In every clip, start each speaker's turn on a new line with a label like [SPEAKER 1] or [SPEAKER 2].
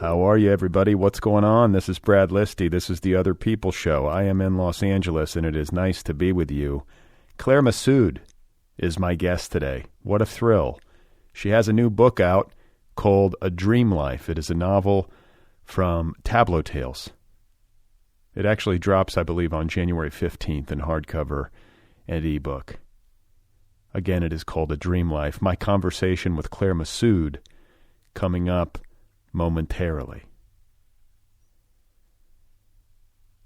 [SPEAKER 1] How are you, everybody? What's going on? This is Brad Listi. This is the Otherppl Show. I am in Los Angeles, and it is nice to be with you. Claire Messud is my guest today. What a thrill. She has a new book out called A Dream Life. It is a novel from Tableau Tales. It actually drops, I believe, on January 15th in hardcover and ebook. Again, it is called A Dream Life. My conversation with Claire Messud coming up momentarily.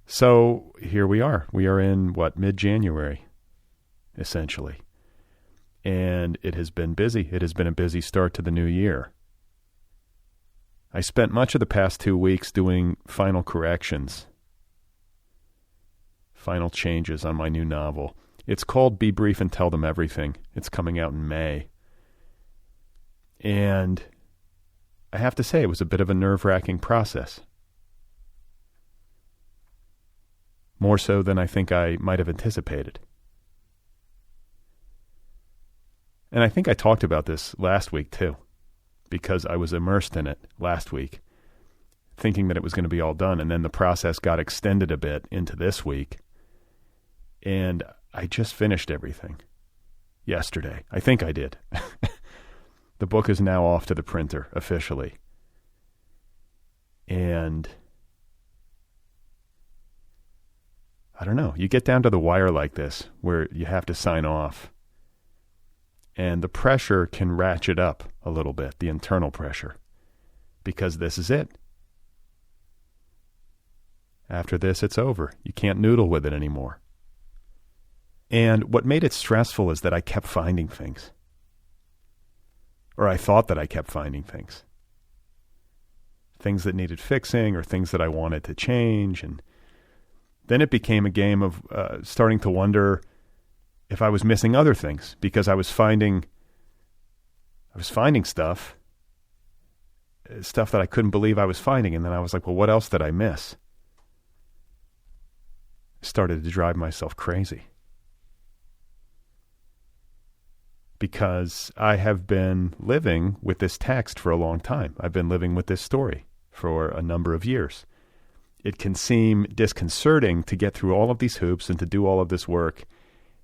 [SPEAKER 1] So here we are. We are in, mid-January, essentially. And it has been busy. It has been a busy start to the new year. I spent much of the past 2 weeks doing final corrections, final changes on my new novel. It's called Be Brief and Tell Them Everything. It's coming out in May. And I have to say, it was a bit of a nerve-wracking process. More so than I think I might have anticipated. And I think I talked about this last week, too, because I was immersed in it last week, thinking that it was going to be all done, and then the process got extended a bit into this week, and I just finished everything yesterday. I think I did. The book is now off to the printer, officially. And I don't know. You get down to the wire like this, where you have to sign off. And the pressure can ratchet up a little bit, the internal pressure. Because this is it. After this, it's over. You can't noodle with it anymore. And what made it stressful is that I kept finding things. Or I thought that I kept finding things. Things that needed fixing or things that I wanted to change. And then it became a game of starting to wonder if I was missing other things, because I was finding stuff that I couldn't believe I was finding. And then I was like, well, what else did I miss? I started to drive myself crazy. Because I have been living with this text for a long time. I've been living with this story for a number of years. It can seem disconcerting to get through all of these hoops and to do all of this work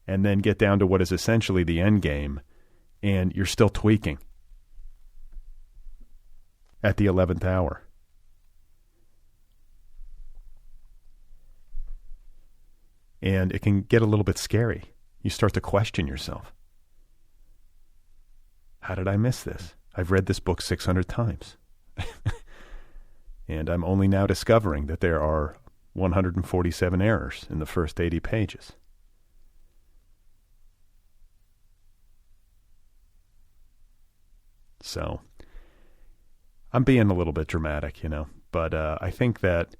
[SPEAKER 1] and then get down to what is essentially the end game, and you're still tweaking at the 11th hour. And it can get a little bit scary. You start to question yourself. How did I miss this? I've read this book 600 times. And I'm only now discovering that there are 147 errors in the first 80 pages. So, I'm being a little bit dramatic, but I think that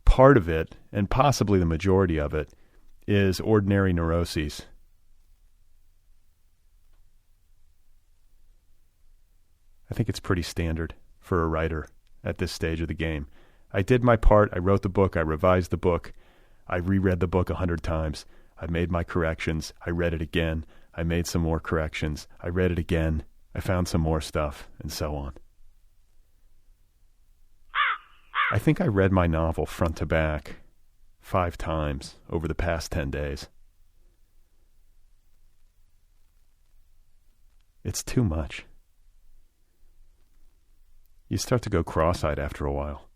[SPEAKER 1] part of it, and possibly the majority of it, is ordinary neuroses. I think it's pretty standard for a writer at this stage of the game. I did my part. I wrote the book. I revised the book. I reread the book 100 times. I made my corrections. I read it again. I made some more corrections. I read it again. I found some more stuff, and so on. I think I read my novel front to back 5 times over the past 10 days. It's too much. You start to go cross-eyed after a while.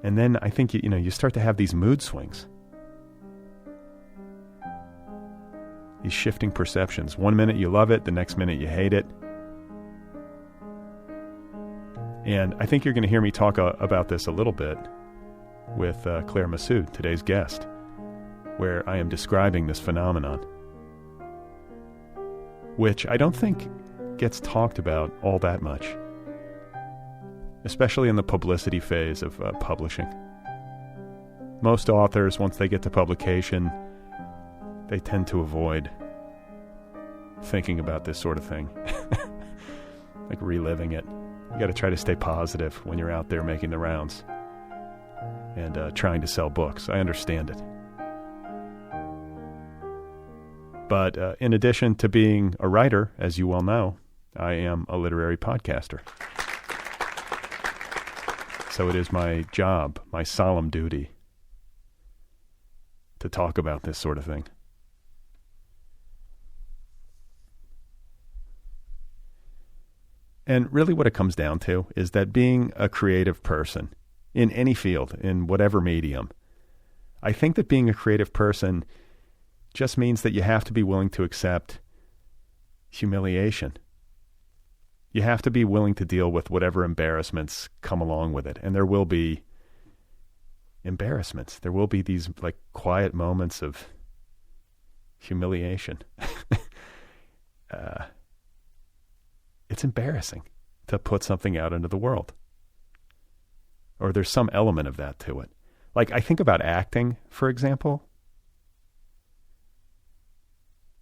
[SPEAKER 1] And then I think you start to have these mood swings. These shifting perceptions. One minute you love it, the next minute you hate it. And I think you're going to hear me talk about this a little bit with Claire Messud, today's guest, where I am describing this phenomenon, which I don't think gets talked about all that much, especially in the publicity phase of publishing. Most authors, once they get to publication, they tend to avoid thinking about this sort of thing, like reliving it. You got to try to stay positive when you're out there making the rounds and trying to sell books. I understand it. But in addition to being a writer, as you well know, I am a literary podcaster. So it is my job, my solemn duty, to talk about this sort of thing. And really what it comes down to is that being a creative person in any field, in whatever medium, I think that being a creative person just means that you have to be willing to accept humiliation. You have to be willing to deal with whatever embarrassments come along with it. And there will be embarrassments. There will be these like quiet moments of humiliation. It's embarrassing to put something out into the world. Or there's some element of that to it. Like I think about acting, for example.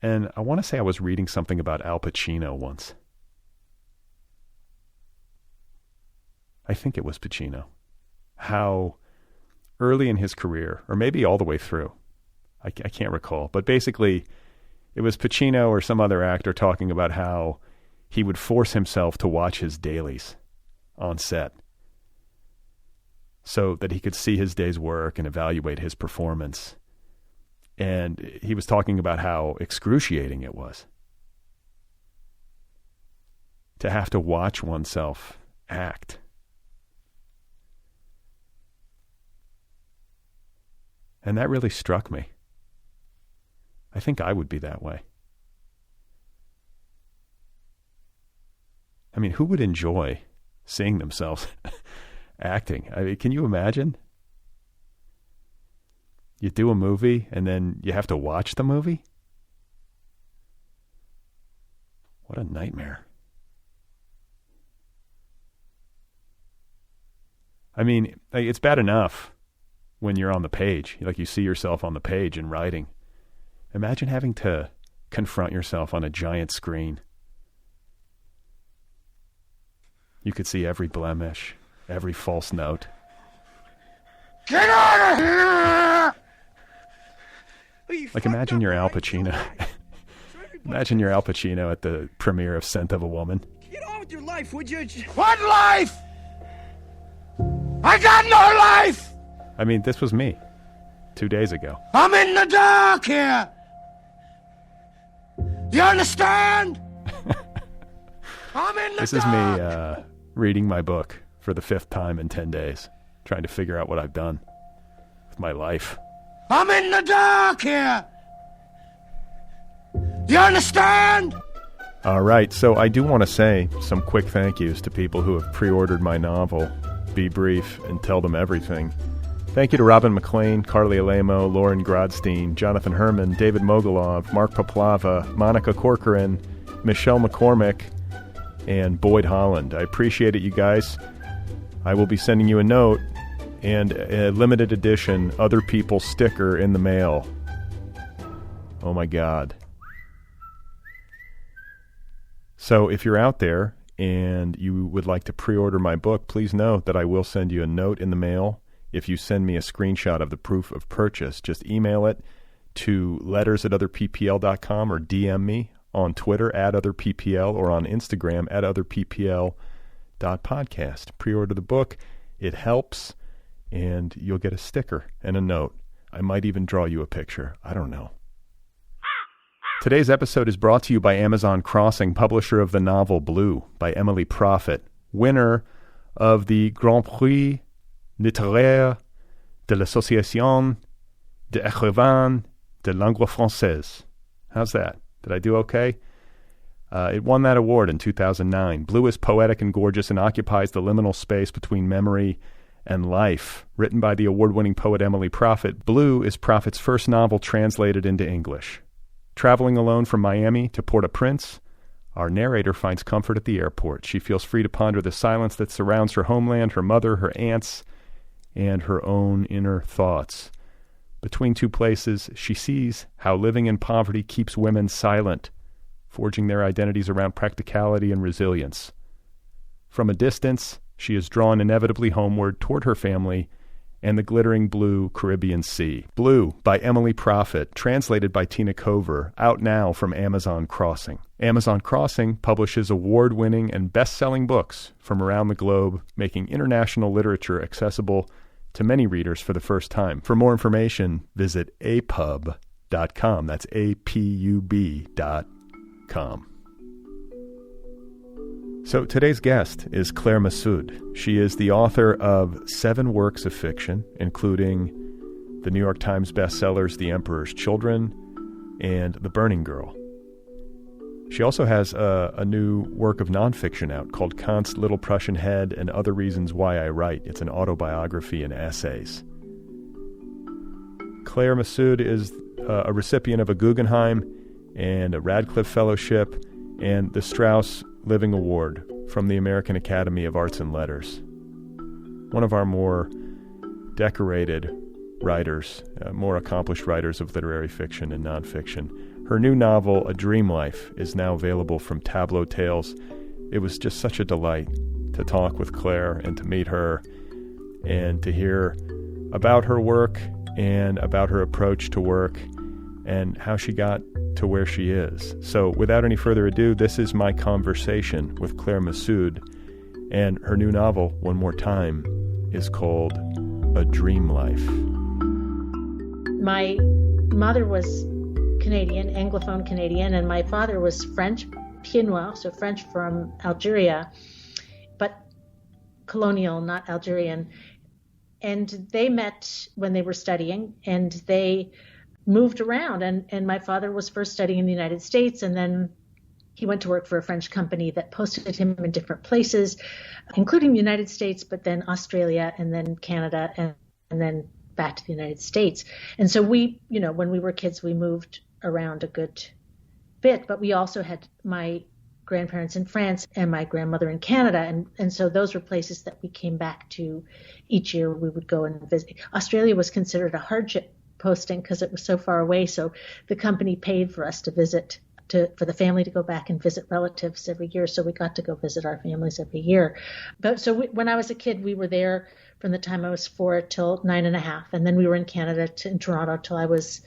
[SPEAKER 1] And I want to say I was reading something about Al Pacino once. I think it was Pacino. How early in his career, or maybe all the way through, I can't recall, but basically it was Pacino or some other actor talking about how he would force himself to watch his dailies on set so that he could see his day's work and evaluate his performance. And he was talking about how excruciating it was to have to watch oneself act. And that really struck me. I think I would be that way. I mean, who would enjoy seeing themselves acting? I mean, can you imagine? You do a movie and then you have to watch the movie? What a nightmare. I mean, it's bad enough when you're on the page, like you see yourself on the page in writing. Imagine having to confront yourself on a giant screen. You could see every blemish, every false note.
[SPEAKER 2] Get out of here!
[SPEAKER 1] Like imagine you're Al Pacino. Imagine you're Al Pacino at the premiere of Scent of a Woman.
[SPEAKER 2] Get on with your life, would you? What life? I got no life!
[SPEAKER 1] I mean, this was me 2 days ago.
[SPEAKER 2] I'm in the dark here. You understand? I'm in the
[SPEAKER 1] This is me reading my book for the 5th time in 10 days, trying to figure out what I've done with my life.
[SPEAKER 2] I'm in the dark here. You understand?
[SPEAKER 1] All right, so I do want to say some quick thank yous to people who have pre-ordered my novel, Be Brief and Tell Them Everything. Thank you to Robin McLean, Carly Alamo, Lauren Grodstein, Jonathan Herman, David Mogilov, Mark Paplava, Monica Corcoran, Michelle McCormick, and Boyd Holland. I appreciate it, you guys. I will be sending you a note and a limited edition Otherppl sticker in the mail. Oh my God. So if you're out there and you would like to pre-order my book, please note that I will send you a note in the mail. If you send me a screenshot of the proof of purchase, just email it to letters@otherppl.com or DM me on Twitter @otherppl or on Instagram @otherppl.podcast. Pre-order the book. It helps, and you'll get a sticker and a note. I might even draw you a picture. I don't know. Today's episode is brought to you by Amazon Crossing, publisher of the novel Blue by Emily Prophet, winner of the Grand Prix littéraire de l'Association des écrivains de langue française. How's that? Did I do okay? It won that award in 2009. Blue is poetic and gorgeous and occupies the liminal space between memory and life. Written by the award-winning poet Emily Prophet, Blue is Prophet's first novel translated into English. Traveling alone from Miami to Port-au-Prince, our narrator finds comfort at the airport. She feels free to ponder the silence that surrounds her homeland, her mother, her aunts, and her own inner thoughts. Between two places, she sees how living in poverty keeps women silent, forging their identities around practicality and resilience. From a distance, she is drawn inevitably homeward toward her family and the glittering blue Caribbean Sea. Blue by Emily Prophet, translated by Tina Cover, out now from Amazon Crossing. Amazon Crossing publishes award-winning and best-selling books from around the globe, making international literature accessible to many readers for the first time. For more information, visit apub.com. That's apub.com. So today's guest is Claire Messud. She is the author of 7 works of fiction, including the New York Times bestsellers The Emperor's Children and The Burning Girl. She also has a new work of nonfiction out called Kant's Little Prussian Head and Other Reasons Why I Write. It's an autobiography and essays. Claire Messud is a recipient of a Guggenheim and a Radcliffe Fellowship and the Strauss Living Award from the American Academy of Arts and Letters. One of our more decorated writers, more accomplished writers of literary fiction and nonfiction. Her new novel, A Dream Life, is now available from Tableau Tales. It was just such a delight to talk with Claire and to meet her and to hear about her work and about her approach to work and how she got to where she is. So without any further ado, this is my conversation with Claire Messud, and her new novel, one more time, is called A Dream Life.
[SPEAKER 3] My mother was Canadian, Anglophone Canadian, and my father was French, Pied Noir, so French from Algeria, but colonial, not Algerian. And they met when they were studying, and they moved around. And my father was first studying in the United States, and then he went to work for a French company that posted him in different places, including the United States, but then Australia, and then Canada, and then back to the United States. And so we, when we were kids, we moved around a good bit, but we also had my grandparents in France and my grandmother in Canada. And so those were places that we came back to each year. We would go and visit. Australia was considered a hardship posting because it was so far away. So the company paid for us to visit, for the family to go back and visit relatives every year. So we got to go visit our families every year. But so when I was a kid, we were there from the time I was 4 till 9.5. And then we were in Canada, in Toronto, till I was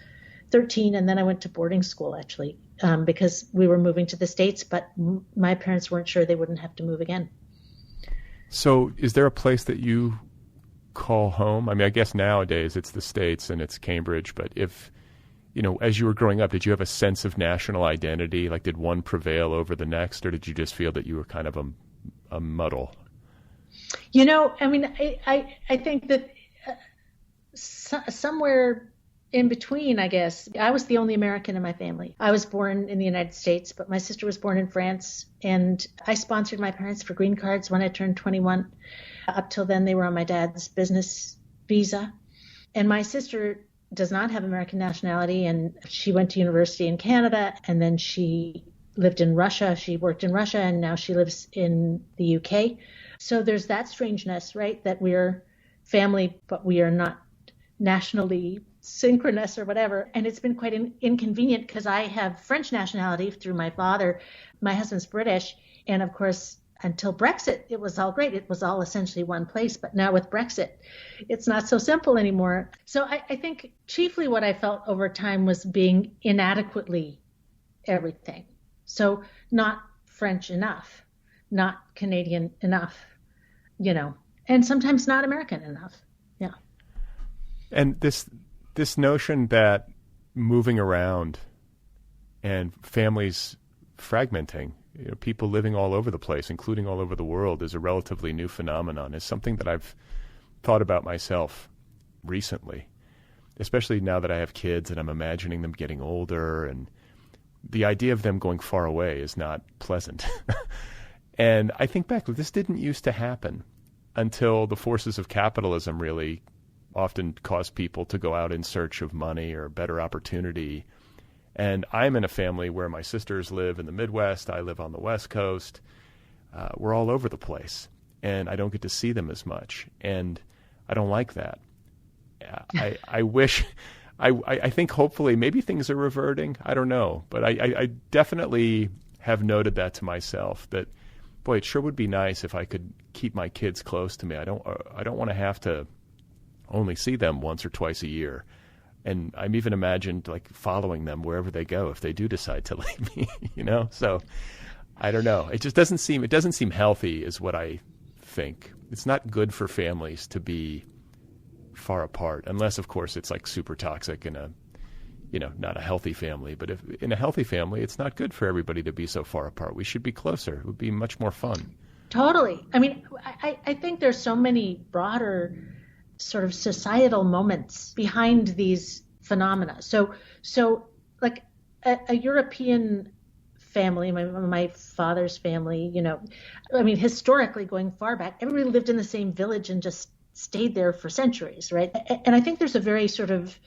[SPEAKER 3] 13. And then I went to boarding school, actually, because we were moving to the States, but my parents weren't sure they wouldn't have to move again.
[SPEAKER 1] So is there a place that you call home? I mean, I guess nowadays it's the States and it's Cambridge, but if, as you were growing up, did you have a sense of national identity? Like, did one prevail over the next, or did you just feel that you were kind of a muddle?
[SPEAKER 3] I think that somewhere in between, I guess. I was the only American in my family. I was born in the United States, but my sister was born in France, and I sponsored my parents for green cards when I turned 21. Up till then, they were on my dad's business visa. And my sister does not have American nationality, and she went to university in Canada, and then she lived in Russia. She worked in Russia, and now she lives in the UK. So there's that strangeness, right, that we're family, but we are not nationally synchronous or whatever. And it's been quite inconvenient because I have French nationality through my father. My husband's British. And of course, until Brexit, it was all great. It was all essentially one place. But now with Brexit, it's not so simple anymore. So I think chiefly what I felt over time was being inadequately everything. So not French enough, not Canadian enough, and sometimes not American enough. Yeah.
[SPEAKER 1] And this notion that moving around and families fragmenting, people living all over the place, including all over the world, is a relatively new phenomenon, is something that I've thought about myself recently, especially now that I have kids and I'm imagining them getting older, and the idea of them going far away is not pleasant. And I think back, this didn't used to happen until the forces of capitalism really often cause people to go out in search of money or better opportunity. And I'm in a family where my sisters live in the Midwest. I live on the West Coast. We're all over the place, and I don't get to see them as much. And I don't like that. I wish, I think hopefully maybe things are reverting. I don't know. But I definitely have noted that to myself, that, boy, it sure would be nice if I could keep my kids close to me. I don't want to have to only see them once or twice a year. And I'm even imagined like following them wherever they go if they do decide to leave me, So I don't know. It just doesn't seem healthy is what I think. It's not good for families to be far apart, unless of course it's like super toxic in a, not a healthy family. But if in a healthy family, it's not good for everybody to be so far apart. We should be closer. It would be much more fun.
[SPEAKER 3] Totally. I mean, I think there's so many broader sort of societal moments behind these phenomena. So like a European family, my father's family, historically going far back, everybody lived in the same village and just stayed there for centuries, right? And I think there's a very sort of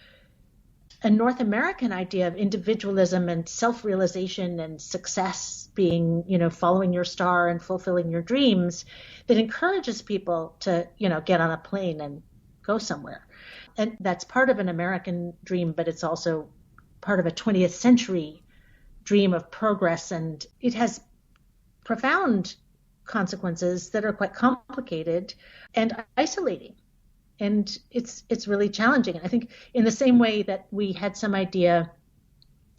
[SPEAKER 3] a North American idea of individualism and self-realization and success being, following your star and fulfilling your dreams that encourages people to, get on a plane and go somewhere. And that's part of an American dream, but it's also part of a 20th century dream of progress. And it has profound consequences that are quite complicated and isolating. And it's really challenging. And I think in the same way that we had some idea,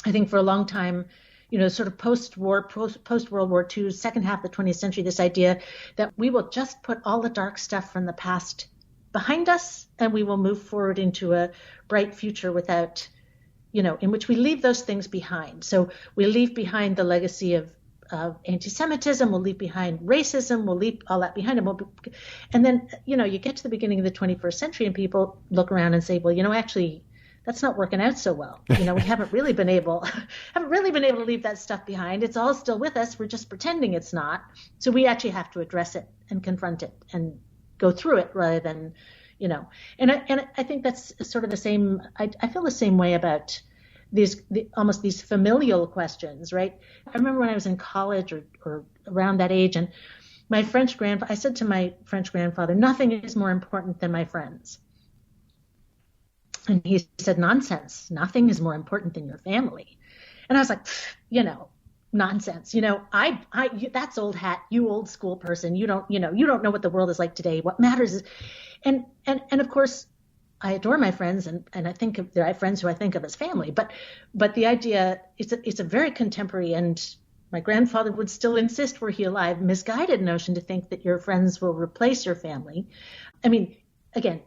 [SPEAKER 3] I think for a long time, sort of post-World War II, second half of the 20th century, this idea that we will just put all the dark stuff from the past behind us and we will move forward into a bright future without, in which we leave those things behind. So we leave behind the legacy of anti-Semitism, we'll leave behind racism, we'll leave all that behind. And then, you get to the beginning of the 21st century and people look around and say, well, actually, that's not working out so well. We haven't really been able to leave that stuff behind. It's all still with us. We're just pretending it's not. So we actually have to address it and confront it and go through it rather than, and I think that's sort of the same. I feel the same way about almost these familial questions, right? I remember when I was in college or around that age, and I said to my French grandfather, nothing is more important than my friends. And he said, nonsense. Nothing is more important than your family. And I was like, nonsense. That's old hat. You old school person. You don't know what the world is like today. What matters is, and of course, I adore my friends, and I think I have friends who I think of as family. But the idea, it's a very contemporary, and my grandfather would still insist, were he alive, misguided notion to think that your friends will replace your family. I mean, again,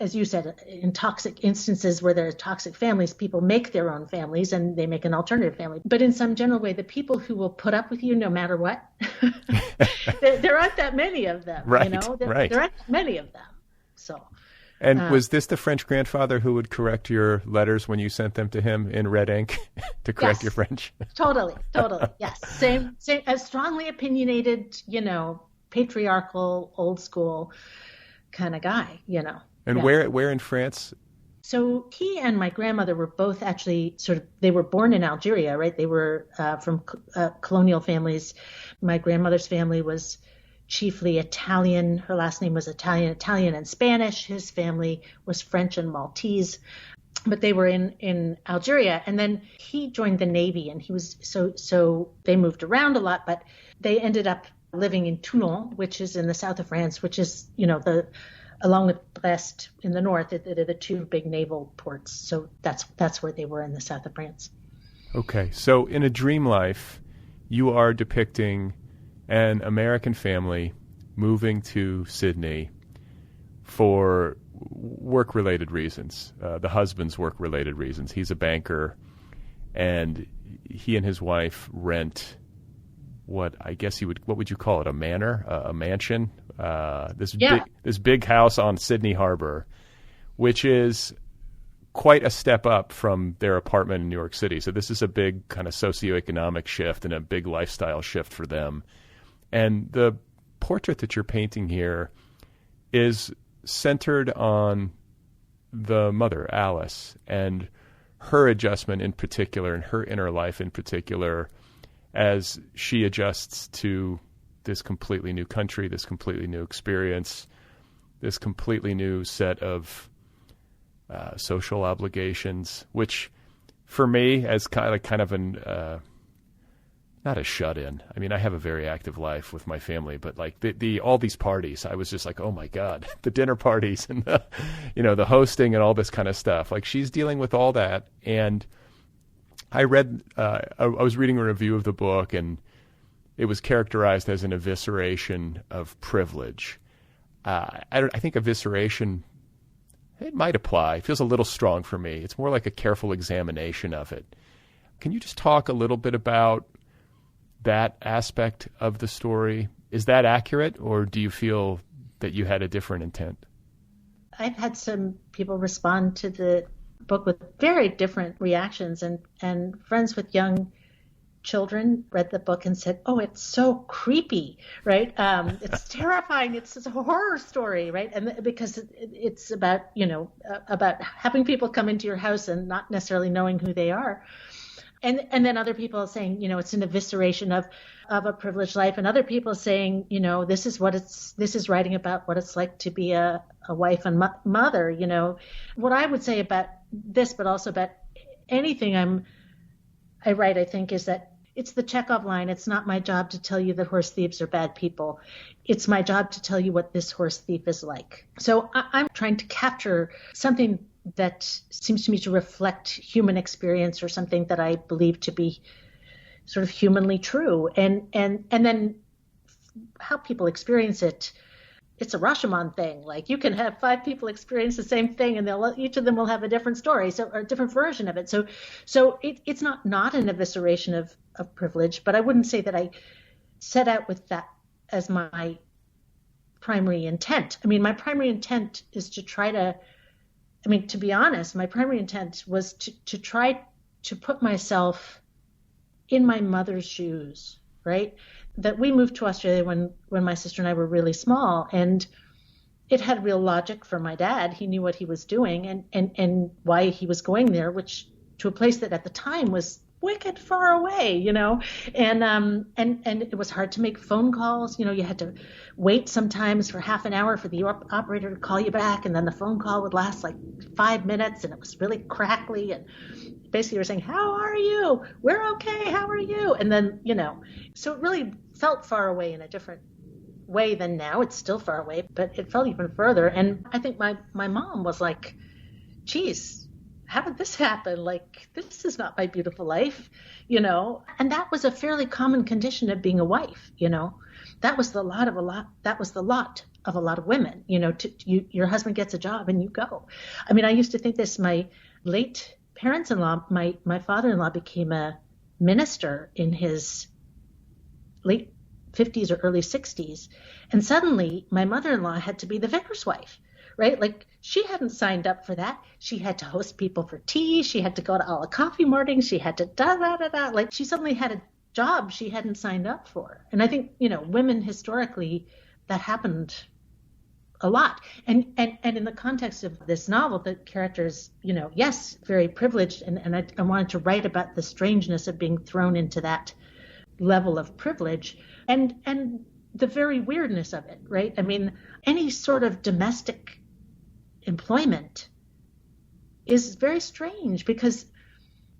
[SPEAKER 3] as you said, in toxic instances where there are toxic families, people make their own families and they make an alternative family. But in some general way, the people who will put up with you no matter what, there aren't that many of them.
[SPEAKER 1] Right,
[SPEAKER 3] right. There aren't many of them. So.
[SPEAKER 1] And was this the French grandfather who would correct your letters when you sent them to him in red ink to correct your French? Totally.
[SPEAKER 3] Yes. Same, as strongly opinionated, patriarchal, old school kind of guy,
[SPEAKER 1] And where in France?
[SPEAKER 3] So he and my grandmother were both actually they were born in Algeria, right? They were from colonial families. My grandmother's family was chiefly Italian. Her last name was Italian and Spanish. His family was French and Maltese, but they were in Algeria. And then he joined the Navy, and he was so they moved around a lot, but they ended up living in Toulon, which is in the south of France, which is, along with Brest in the north, they're the two big naval ports. So that's where they were in the south of France.
[SPEAKER 1] Okay. So in A Dream Life, you are depicting an American family moving to Sydney for work-related reasons, the husband's work-related reasons. He's a banker, and he and his wife rent what would you call it, a manor, a mansion, this big house on Sydney Harbor, which is quite a step up from their apartment in New York City. So this is a big kind of socioeconomic shift and a big lifestyle shift for them. And the portrait that you're painting here is centered on the mother, Alice, and her adjustment in particular, and her inner life in particular, as she adjusts to this completely new country, this completely new experience, this completely new set of social obligations, which for me, as kind of an not a shut-in. I mean, I have a very active life with my family, but like all these parties, I was just like, oh my God, the dinner parties and the hosting and all this kind of stuff. Like, she's dealing with all that. And I was reading a review of the book, and it was characterized as an evisceration of privilege. I think evisceration, it might apply. It feels a little strong for me. It's more like a careful examination of it. Can you just talk a little bit about that aspect of the story? Is that accurate, or do you feel that you had a different intent?
[SPEAKER 3] I've had some people respond to the book with very different reactions, and friends with young children read the book and said, oh, it's so creepy, right? It's terrifying. It's a horror story, right? And because it's about, about having people come into your house and not necessarily knowing who they are. And then other people saying, it's an evisceration of a privileged life, and other people saying, this is writing about what it's like to be a wife and mother. What I would say about this, but also about anything I write, I think, is that it's the Chekhov line. It's not my job to tell you that horse thieves are bad people. It's my job to tell you what this horse thief is like. So I'm trying to capture something that seems to me to reflect human experience, or something that I believe to be sort of humanly true. And then how people experience it, it's a Rashomon thing. Like, you can have 5 people experience the same thing, and each of them will have a different story, or a different version of it. So it's not an evisceration of privilege, but I wouldn't say that I set out with that as my primary intent. I mean, my primary intent is to be honest, my primary intent was to try to put myself in my mother's shoes, right? That we moved to Australia when my sister and I were really small, and it had real logic for my dad. He knew what he was doing and why he was going there, which to a place that at the time was wicked far away, and it was hard to make phone calls. You had to wait sometimes for half an hour for the operator to call you back, and then the phone call would last like 5 minutes, and it was really crackly, and basically you're saying, how are you? We're okay, how are you? And then, so it really felt far away in a different way than now. It's still far away, but it felt even further. And I think my mom was like, geez, how did this happen? Like, this is not my beautiful life, and that was a fairly common condition of being a wife, that was the lot of a lot of women, your husband gets a job and you go. I mean, I used to think this, my late parents-in-law, my father-in-law became a minister in his late 50s or early 60s. And suddenly my mother-in-law had to be the vicar's wife, right? Like, she hadn't signed up for that. She had to host people for tea. She had to go to all the coffee mornings. She had to da-da-da-da. Like, she suddenly had a job she hadn't signed up for. And I think, women historically, that happened a lot. And in the context of this novel, the characters, yes, very privileged. And I wanted to write about the strangeness of being thrown into that level of privilege and the very weirdness of it, right? I mean, any sort of domestic employment is very strange because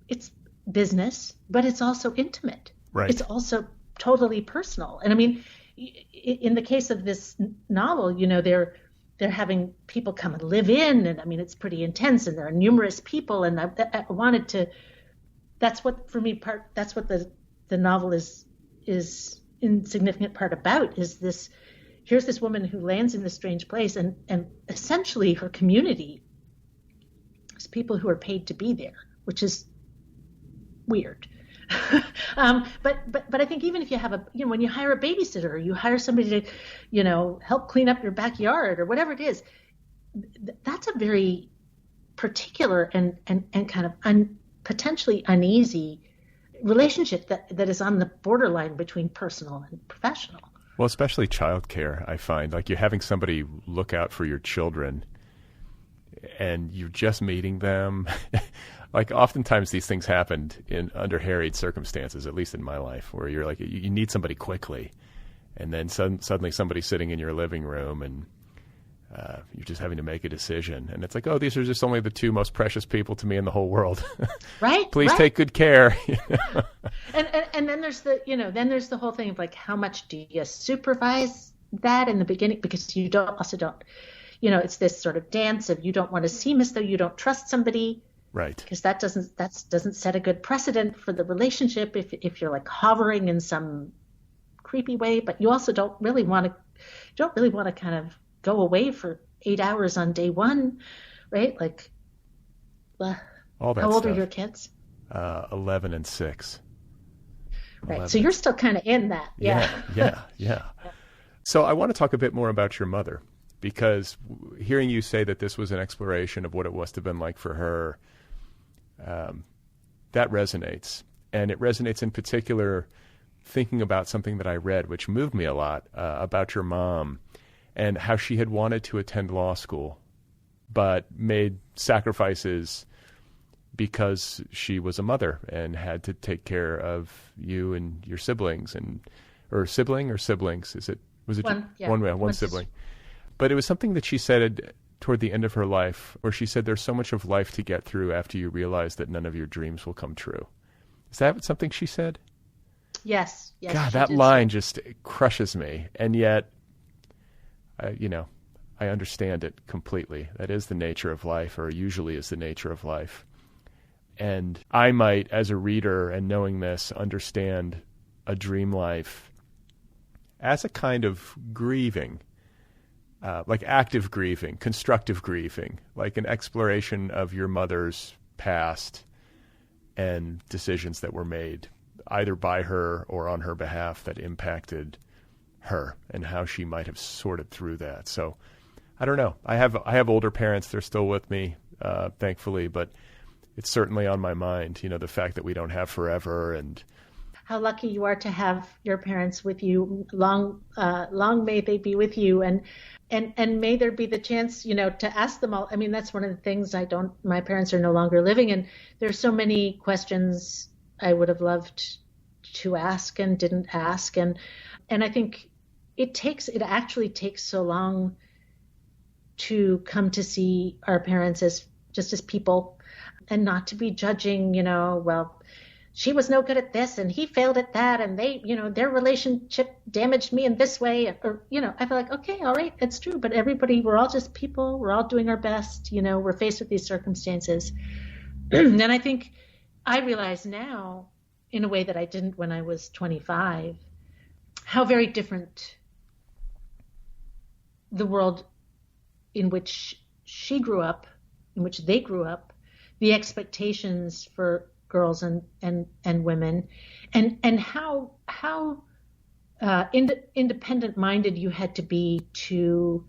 [SPEAKER 3] it's business, but it's also intimate.
[SPEAKER 1] Right.
[SPEAKER 3] It's also totally personal. And I mean, in the case of this novel, they're having people come and live in, and I mean, it's pretty intense, and there are numerous people, and I wanted to, that's what the novel is in significant part about, is this, here's this woman who lands in this strange place, and essentially her community is people who are paid to be there, which is weird. But I think even if you have when you hire a babysitter, or you hire somebody to, help clean up your backyard or whatever it is, that's a very particular and kind of potentially uneasy relationship that is on the borderline between personal and professional.
[SPEAKER 1] Well, especially childcare, I find. Like, you're having somebody look out for your children, and you're just meeting them. Like, oftentimes these things happened under harried circumstances, at least in my life, where you're like, you need somebody quickly, and then suddenly somebody's sitting in your living room, and you're just having to make a decision. And it's like, oh, these are just only the 2 most precious people to me in the whole world.
[SPEAKER 3] Right.
[SPEAKER 1] Please
[SPEAKER 3] right.
[SPEAKER 1] take good care.
[SPEAKER 3] And and then there's the whole thing of like, how much do you supervise that in the beginning? Because you don't, it's this sort of dance of, you don't want to seem as though you don't trust somebody.
[SPEAKER 1] Right.
[SPEAKER 3] Because that doesn't set a good precedent for the relationship if you're like hovering in some creepy way, but you also don't really want to kind of go away for 8 hours on day one, right? Like,
[SPEAKER 1] all that
[SPEAKER 3] how old
[SPEAKER 1] stuff.
[SPEAKER 3] are your kids?
[SPEAKER 1] 11 and 6.
[SPEAKER 3] Right.
[SPEAKER 1] 11.
[SPEAKER 3] So you're still kind of in that.
[SPEAKER 1] Yeah. So I want to talk a bit more about your mother, because hearing you say that this was an exploration of what it must have been like for her, that resonates. And it resonates in particular thinking about something that I read, which moved me a lot, about your mom and how she had wanted to attend law school, but made sacrifices because she was a mother and had to take care of you and your siblings, or siblings. Was it one sibling? But it was something that she said toward the end of her life, where she said, there's so much of life to get through after you realize that none of your dreams will come true. Is that something she said?
[SPEAKER 3] Yes.
[SPEAKER 1] God, that line just crushes me. And yet, I understand it completely. That is the nature of life, or usually is the nature of life. And I might, as a reader and knowing this, understand a dream life as a kind of grieving, like active grieving, constructive grieving, like an exploration of your mother's past and decisions that were made either by her or on her behalf that impacted her, and how she might have sorted through that. So I don't know. I have older parents. They're still with me, thankfully, but it's certainly on my mind, the fact that we don't have forever, and
[SPEAKER 3] how lucky you are to have your parents with you. Long may they be with you, and may there be the chance, to ask them all. I mean, that's one of the things my parents are no longer living, and there's so many questions I would have loved to ask and didn't ask. And I think it actually takes so long to come to see our parents as people, and not to be judging, well, she was no good at this and he failed at that, and they, their relationship damaged me in this way. Or, I feel like, okay, all right, it's true. But we're all just people. We're all doing our best. We're faced with these circumstances. And I think I realize now, in a way that I didn't when I was 25, how very different the world in which she grew up, in which they grew up, the expectations for girls and women, and how independent minded you had to be to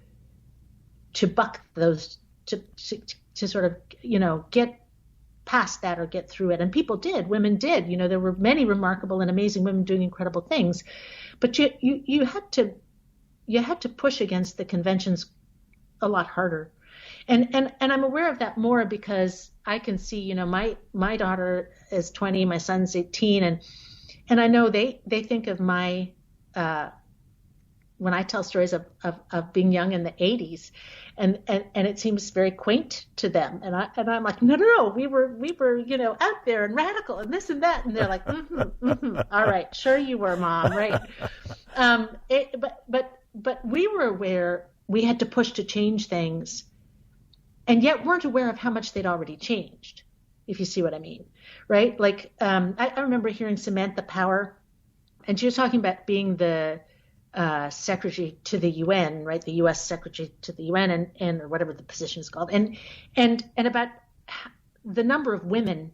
[SPEAKER 3] buck those, to sort of get past that or get through it. And people did, women did. There were many remarkable and amazing women doing incredible things, but you had to push against the conventions a lot harder. And I'm aware of that more because I can see, my daughter is 20, my son's 18, and I know they think of my, when I tell stories of being young in the 80s, and it seems very quaint to them. And I'm like, no, we were, out there and radical and this and that. And they're like, all right, sure you were, Mom. Right. But we were aware we had to push to change things, and yet weren't aware of how much they'd already changed, if you see what I mean, right? Like, I remember hearing Samantha Power, and she was talking about being the secretary to the UN, right? The U.S. secretary to the UN, and or whatever the position is called, and about the number of women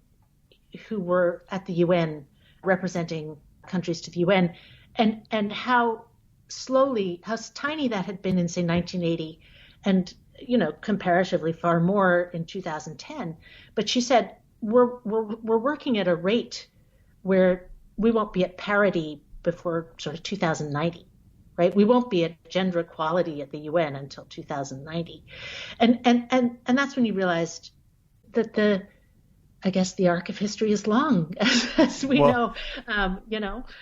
[SPEAKER 3] who were at the UN representing countries to the UN, and how tiny that had been in, say, 1980, and comparatively far more in 2010. But she said, we're working at a rate where we won't be at parity before sort of 2090, right? We won't be at gender equality at the UN until 2090. And that's when you realized that I guess the arc of history is long, as we know.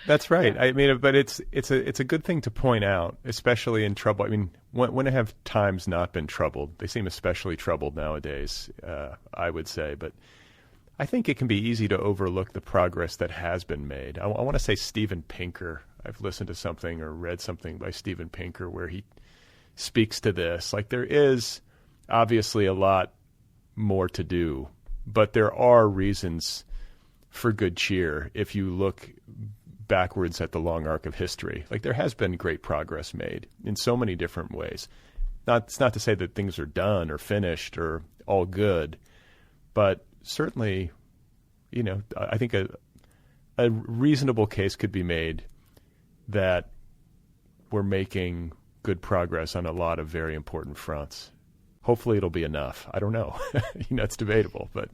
[SPEAKER 1] That's right. I mean, but it's a good thing to point out, especially in trouble. I mean, when have times not been troubled? They seem especially troubled nowadays, I would say. But I think it can be easy to overlook the progress that has been made. I want to say Steven Pinker. I've listened to something or read something by Steven Pinker where he speaks to this. Like, there is obviously a lot more to do, but there are reasons for good cheer if you look backwards at the long arc of history. Like, there has been great progress made in so many different ways. It's not to say that things are done or finished or all good, but certainly, I think a reasonable case could be made that we're making good progress on a lot of very important fronts. Hopefully it'll be enough. I don't know. It's debatable, but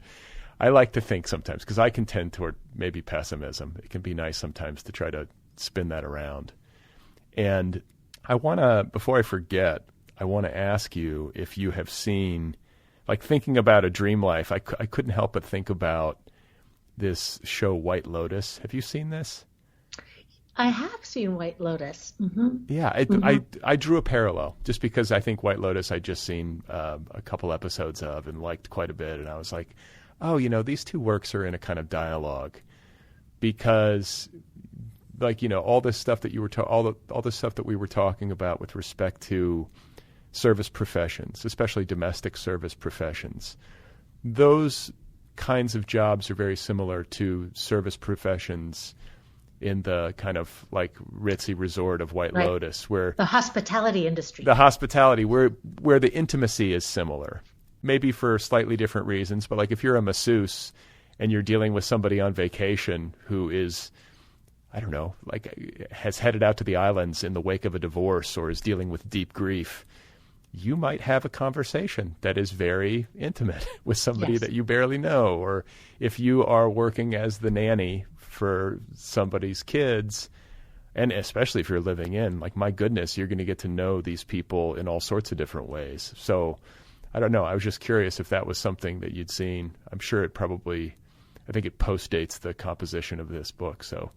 [SPEAKER 1] I like to think sometimes, because I can tend toward maybe pessimism. It can be nice sometimes to try to spin that around. And before I forget, I want to ask you if you have seen, like, thinking about A Dream Life, I couldn't help but think about this show White Lotus. Have you seen this?
[SPEAKER 3] I have seen White Lotus. Mm-hmm.
[SPEAKER 1] Yeah, I drew a parallel just because I think White Lotus I'd just seen a couple episodes of and liked quite a bit. And I was like, oh, these two works are in a kind of dialogue because, like, all this stuff that you were all the stuff that we were talking about with respect to service professions, especially domestic service professions, those kinds of jobs are very similar to service professions in the kind of like ritzy resort of White Lotus, where
[SPEAKER 3] the hospitality industry,
[SPEAKER 1] where the intimacy is similar, maybe for slightly different reasons. But like, if you're a masseuse and you're dealing with somebody on vacation who is, I don't know, like has headed out to the islands in the wake of a divorce or is dealing with deep grief, you might have a conversation that is very intimate with somebody that you barely know. Or if you are working as the nanny for somebody's kids, and especially if you're living in, like, my goodness, you're going to get to know these people in all sorts of different ways. So I don't know. I was just curious if that was something that you'd seen. I'm sure I think it postdates the composition of this book. So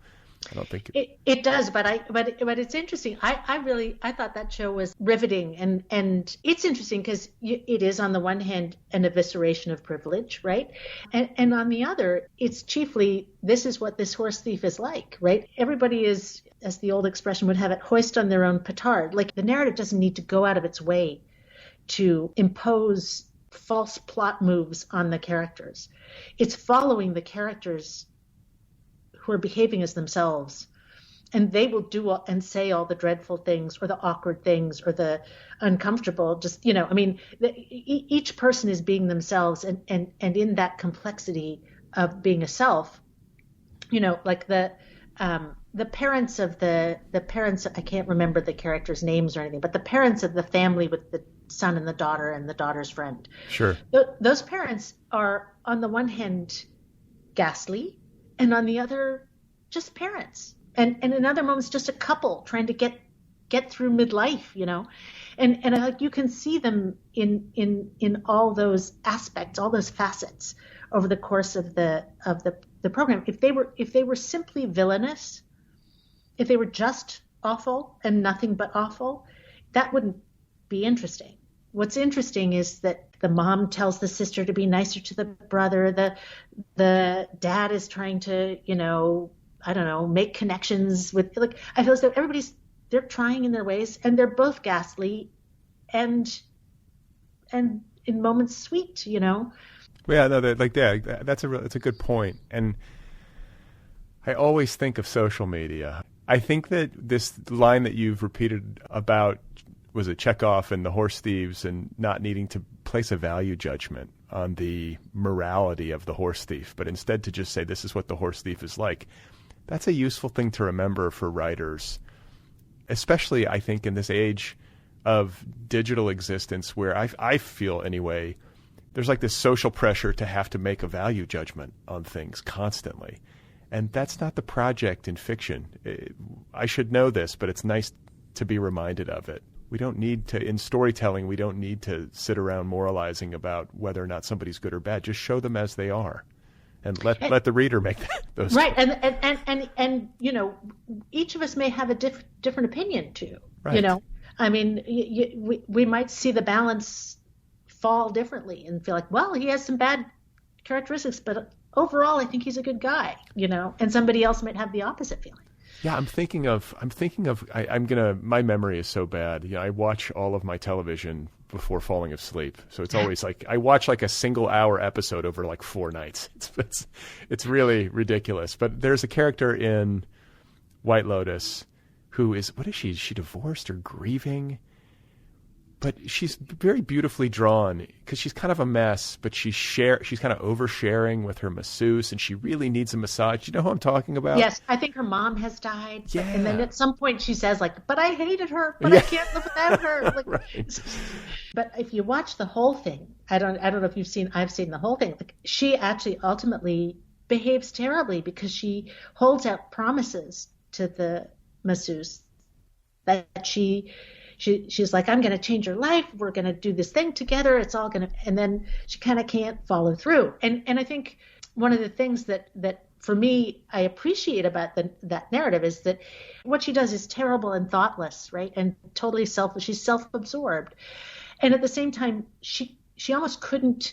[SPEAKER 1] I don't think
[SPEAKER 3] it does, but it's interesting. I thought that show was riveting, and it's interesting because it is, on the one hand, an evisceration of privilege, right? And on the other, it's chiefly, this is what this horse thief is like, right? Everybody is, as the old expression would have it, hoist on their own petard. Like, the narrative doesn't need to go out of its way to impose false plot moves on the characters. It's following the characters who are behaving as themselves, and they will do and say all the dreadful things or the awkward things or the uncomfortable, just, each person is being themselves, and in that complexity of being a self, like the parents of the parents, I can't remember the characters' names or anything, but the parents of the family with the son and the daughter's friend.
[SPEAKER 1] Sure.
[SPEAKER 3] Those parents are, on the one hand, ghastly, and on the other, just parents. And in other moments, just a couple trying to get through midlife, and like, you can see them in all those aspects, all those facets over the course of the program. If they were simply villainous, if they were just awful and nothing but awful, that wouldn't be interesting. What's interesting is that the mom tells the sister to be nicer to the brother. The dad is trying to, make connections with, like, I feel as though they're trying in their ways, and they're both ghastly and in moments sweet, Yeah, no,
[SPEAKER 1] that's a good point. And I always think of social media. I think that this line that you've repeated about, was it Chekhov and the horse thieves, and not needing to place a value judgment on the morality of the horse thief, but instead to just say, this is what the horse thief is like. That's a useful thing to remember for writers, especially, I think, in this age of digital existence, where I feel, anyway, there's like this social pressure to have to make a value judgment on things constantly. And that's not the project in fiction. I should know this, but it's nice to be reminded of it. We don't need to, in storytelling, we don't need to sit around moralizing about whether or not somebody's good or bad. Just show them as they are, and let the reader make those.
[SPEAKER 3] Right, and each of us may have a different opinion too.
[SPEAKER 1] Right.
[SPEAKER 3] We might see the balance fall differently and feel like, well, he has some bad characteristics, but overall, I think he's a good guy, and somebody else might have the opposite feeling.
[SPEAKER 1] Yeah, my memory is so bad. I watch all of my television before falling asleep. So it's always like, I watch like a single hour episode over like 4 nights. It's really ridiculous. But there's a character in White Lotus who is, what is she? Is she divorced or grieving? But she's very beautifully drawn because she's kind of a mess, but she's kind of oversharing with her masseuse, and she really needs a massage. You know who I'm talking about?
[SPEAKER 3] Yes, I think her mom has died.
[SPEAKER 1] Yeah.
[SPEAKER 3] And then at some point she says, like, but I hated her, but I can't live without her. Like,
[SPEAKER 1] right.
[SPEAKER 3] But if you watch the whole thing, I don't know if I've seen the whole thing. Like, she actually ultimately behaves terribly because she holds out promises to the masseuse that she's like, I'm going to change your life. We're going to do this thing together. It's all going to, and then she kind of can't follow through. And I think one of the things that for me, I appreciate about that narrative is that what she does is terrible and thoughtless, right? And totally selfish. She's self-absorbed. And at the same time, she almost couldn't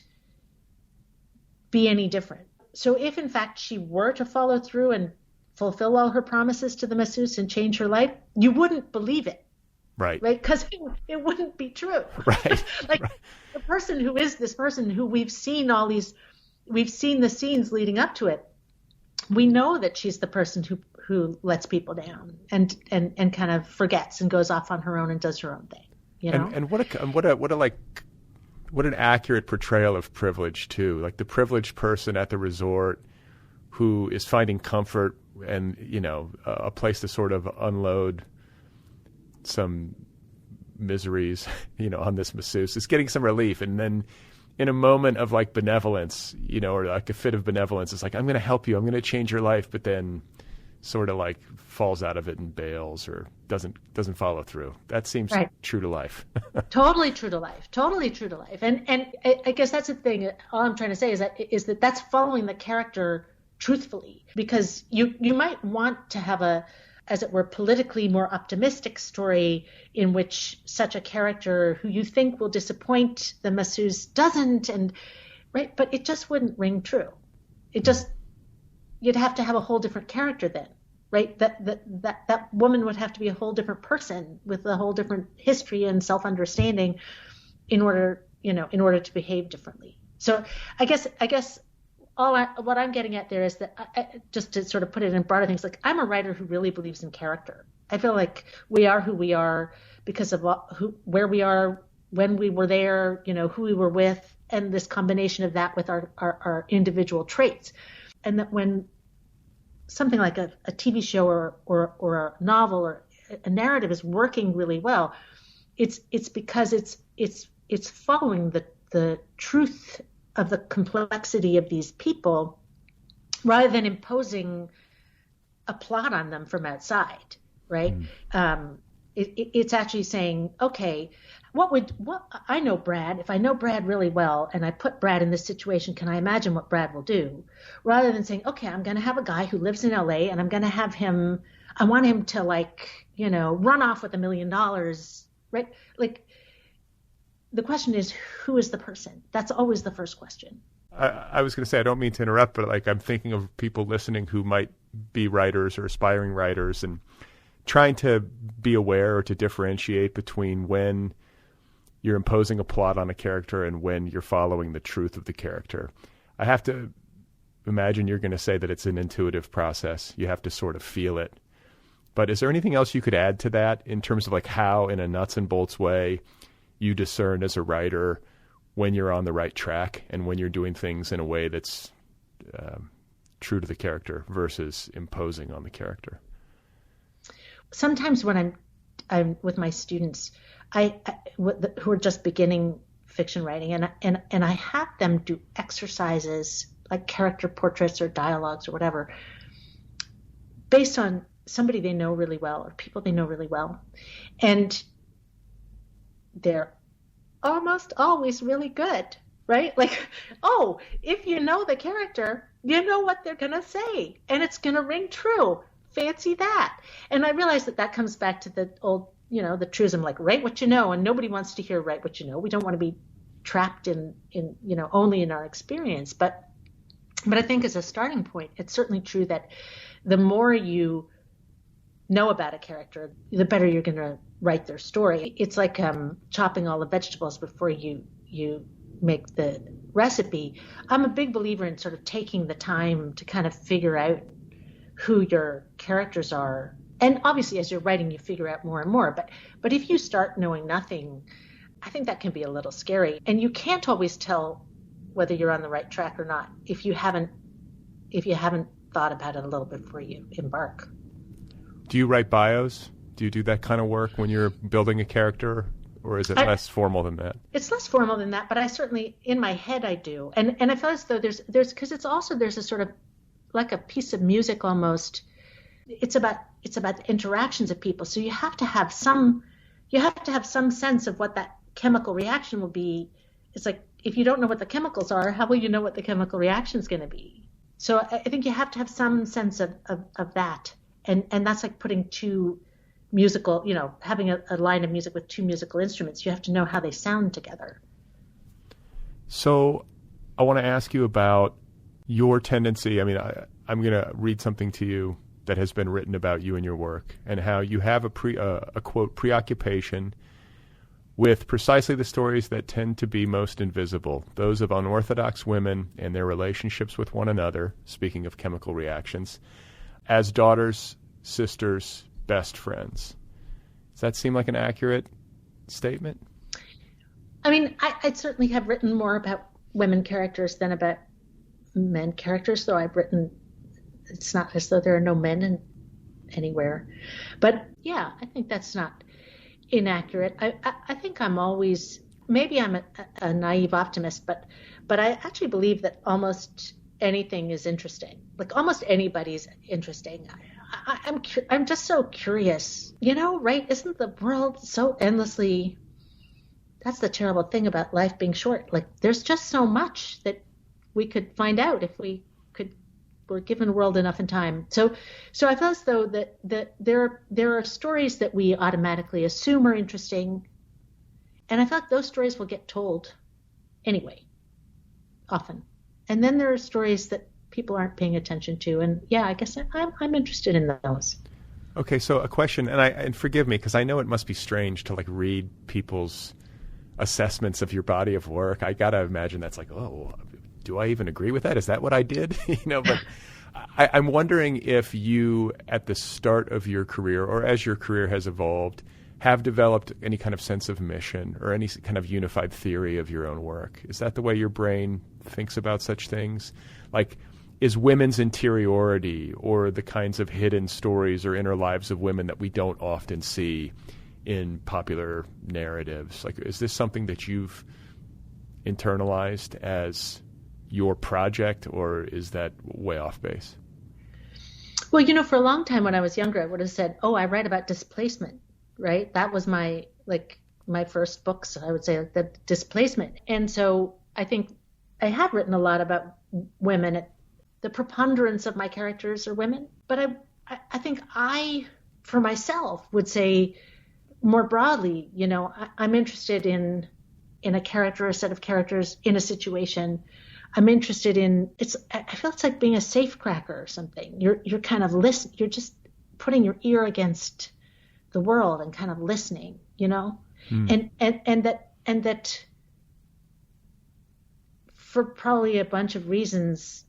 [SPEAKER 3] be any different. So if in fact she were to follow through and fulfill all her promises to the masseuse and change her life, you wouldn't believe it.
[SPEAKER 1] Right.
[SPEAKER 3] Right. Because it wouldn't be true.
[SPEAKER 1] Right.
[SPEAKER 3] Like
[SPEAKER 1] right.
[SPEAKER 3] The person who is this person who we've seen the scenes leading up to it. We know that she's the person who lets people down and kind of forgets and goes off on her own and does her own thing.
[SPEAKER 1] And what an accurate portrayal of privilege too. Like the privileged person at the resort who is finding comfort and, a place to sort of unload some miseries, on this masseuse, is getting some relief. And then in a moment of like benevolence, or like a fit of benevolence, it's like, I'm going to help you. I'm going to change your life. But then sort of like falls out of it and bails or doesn't follow through. That seems true to life.
[SPEAKER 3] Totally true to life. Totally true to life. And I guess that's the thing. All I'm trying to say is that that's following the character truthfully, because you might want to have a, as it were, politically more optimistic story in which such a character who you think will disappoint the masseuse doesn't, but it just wouldn't ring true. You'd have to have a whole different character then, right? That woman would have to be a whole different person with a whole different history and self-understanding in order to behave differently. So I guess what I'm getting at there is that just to sort of put it in broader things, like I'm a writer who really believes in character. I feel like we are who we are because of where we are, when we were there, who we were with, and this combination of that with our individual traits. And that when something like a TV show or a novel or a narrative is working really well, it's because it's following the truth of the complexity of these people rather than imposing a plot on them from outside, right? It's actually saying, okay, what I know Brad, if I know Brad really well and I put Brad in this situation, can I imagine what Brad will do? Rather than saying, okay, I'm going to have a guy who lives in LA and I'm going to have him, I want him to run off with $1 million, right? Like, the question is, who is the person? That's always the first question.
[SPEAKER 1] I was going to say, I don't mean to interrupt, but I'm thinking of people listening who might be writers or aspiring writers and trying to be aware or to differentiate between when you're imposing a plot on a character and when you're following the truth of the character. I have to imagine you're going to say that it's an intuitive process. You have to sort of feel it. But is there anything else you could add to that in terms of how, in a nuts and bolts way, you discern as a writer when you're on the right track and when you're doing things in a way that's true to the character versus imposing on the character?
[SPEAKER 3] Sometimes when I'm with my students, who are just beginning fiction writing, and I have them do exercises like character portraits or dialogues or whatever, based on somebody they know really well or people they know really well, and they're almost always really good, right? Like, oh, if you know the character, you know what they're going to say, and it's going to ring true. Fancy that. And I realize that comes back to the old, the truism, like, write what you know, and nobody wants to hear write what you know. We don't want to be trapped in only in our experience. But But I think as a starting point, it's certainly true that the more you know about a character, the better you're going to write their story. It's like chopping all the vegetables before you make the recipe. I'm a big believer in sort of taking the time to kind of figure out who your characters are. And obviously, as you're writing, you figure out more and more. But if you start knowing nothing, I think that can be a little scary. And you can't always tell whether you're on the right track or not if you haven't thought about it a little bit before you embark.
[SPEAKER 1] Do you write bios? Do you do that kind of work when you're building a character, or is it less formal than that?
[SPEAKER 3] It's less formal than that, but I certainly, in my head, I do. And I feel as though there's because there's a sort of like a piece of music almost. It's about the interactions of people. So you have to have some sense of what that chemical reaction will be. It's like, if you don't know what the chemicals are, how will you know what the chemical reaction is going to be? So I think you have to have some sense of that. And that's like putting two musical, having a line of music with two musical instruments. You have to know how they sound together.
[SPEAKER 1] So I want to ask you about your tendency. I mean, I'm going to read something to you that has been written about you and your work, and how you have a quote, preoccupation with precisely the stories that tend to be most invisible, those of unorthodox women and their relationships with one another, speaking of chemical reactions, as daughters, sisters, best friends. Does that seem like an accurate statement?
[SPEAKER 3] I mean, I certainly have written more about women characters than about men characters, though I've written, it's not as though there are no men anywhere. But yeah, I think that's not inaccurate. I think I'm always, maybe I'm a naive optimist, but I actually believe that almost anything is interesting. Like almost anybody's interesting. I'm just so curious, right? Isn't the world so endlessly, that's the terrible thing about life being short. Like there's just so much that we could find out if we're given the world enough in time. So I feel as though that there are stories that we automatically assume are interesting, and I feel like those stories will get told anyway, often. And then there are stories that people aren't paying attention to, and yeah, I guess I'm interested in those.
[SPEAKER 1] Okay, so a question, and forgive me because I know it must be strange to like read people's assessments of your body of work. I gotta imagine that's like, oh, do I even agree with that? Is that what I did? But I'm wondering if you, at the start of your career or as your career has evolved, have developed any kind of sense of mission or any kind of unified theory of your own work. Is that the way your brain thinks about such things? Like, is women's interiority or the kinds of hidden stories or inner lives of women that we don't often see in popular narratives, like, is this something that you've internalized as your project, or is that way off base?
[SPEAKER 3] Well, for a long time when I was younger, I would have said, oh, I write about displacement, right? That was my first books, I would say, like the displacement. And so I think I have written a lot about women. The preponderance of my characters are women. But I think for myself, would say more broadly, I'm interested in a character, a set of characters in a situation. I'm interested in, I feel it's like being a safecracker or something. You're kind of listening. You're just putting your ear against the world and kind of listening, and that for probably a bunch of reasons,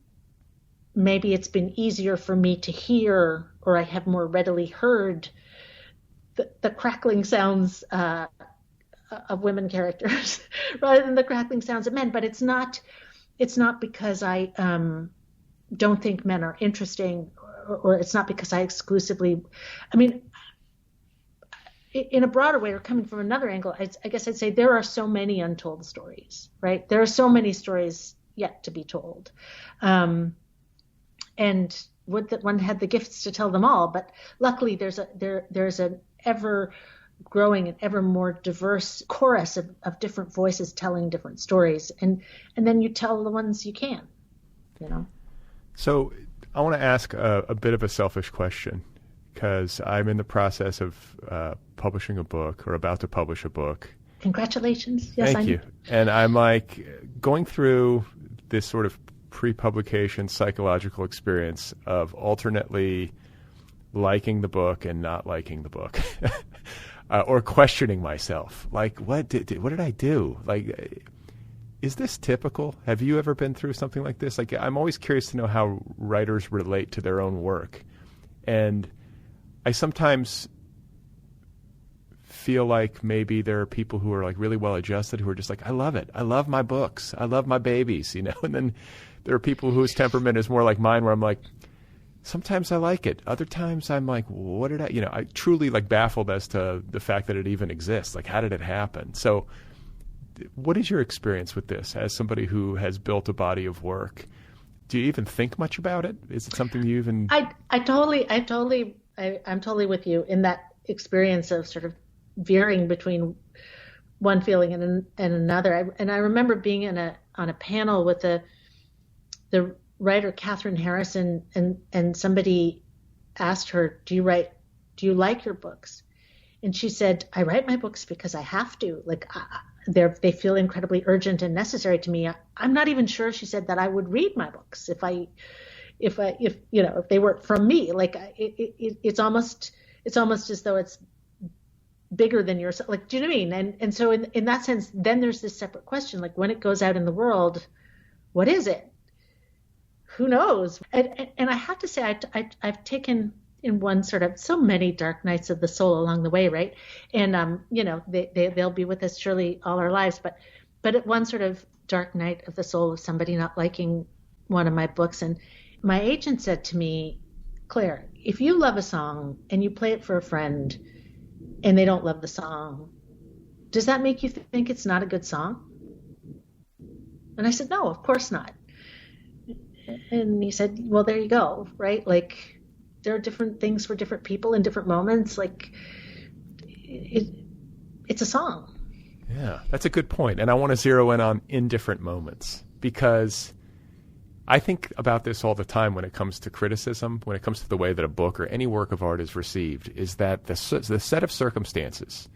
[SPEAKER 3] maybe it's been easier for me to hear, or I have more readily heard the crackling sounds of women characters rather than the crackling sounds of men. But it's not because I don't think men are interesting, or it's not because I exclusively, I mean, in a broader way, or coming from another angle, I guess I'd say there are so many untold stories, right? There are so many stories yet to be told. And would that one had the gifts to tell them all, but luckily there's an ever growing and ever more diverse chorus of different voices telling different stories, and then you tell the ones you can, So
[SPEAKER 1] I want to ask a bit of a selfish question, because I'm in the process of publishing a book, or about to publish a book.
[SPEAKER 3] Congratulations. Yes,
[SPEAKER 1] Thank you. And I'm like going through this sort of pre-publication psychological experience of alternately liking the book and not liking the book, or questioning myself, like, what did I do? Like, is this typical? Have you ever been through something like this? Like, I'm always curious to know how writers relate to their own work, and I sometimes feel like maybe there are people who are like really well adjusted who are just like, I love it. I love my books. I love my babies, you know. And then there are people whose temperament is more like mine, where I'm like, sometimes I like it. Other times I'm like, what did I truly like baffled as to the fact that it even exists. Like, how did it happen? So what is your experience with this as somebody who has built a body of work? Do you even think much about it? Is it something you even... I'm totally with you in that experience of sort of veering between one feeling and another. I remember being on a panel with the writer Catherine Harrison, and somebody asked her, do you like your books? And she said, I write my books because I have to. Like, they feel incredibly urgent and necessary to me. I'm not even sure, she said, that I would read my books if they weren't from me. Like, it's almost as though it's bigger than yourself. Like, do you know what I mean? And so in that sense, then there's this separate question, like, when it goes out in the world, what is it? Who knows? And I have to say, I've taken in one sort of so many dark nights of the soul along the way, right? And they'll be with us surely all our lives. But at one sort of dark night of the soul of somebody not liking one of my books, and my agent said to me, Claire, if you love a song and you play it for a friend and they don't love the song, does that make you think it's not a good song? And I said, no, of course not. And he said, well, there you go, right? Like, there are different things for different people in different moments. Like, it's a song. Yeah, that's a good point. And I want to zero in on indifferent moments, because I think about this all the time when it comes to criticism, when it comes to the way that a book or any work of art is received, is that the set of circumstances,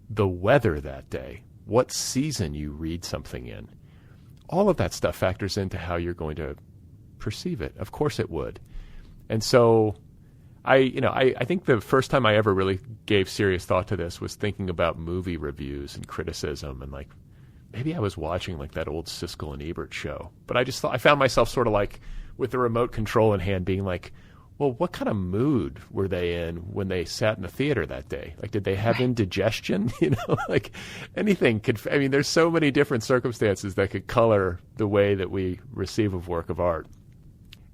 [SPEAKER 1] the weather that day, what season you read something in, all of that stuff factors into how you're going to perceive it. Of course it would. And so I think the first time I ever really gave serious thought to this was thinking about movie reviews and criticism, and like, maybe I was watching like that old Siskel and Ebert show, but I found myself sort of like with the remote control in hand being like, well, what kind of mood were they in when they sat in the theater that day? Like, did they have indigestion? Like anything could, there's so many different circumstances that could color the way that we receive a work of art.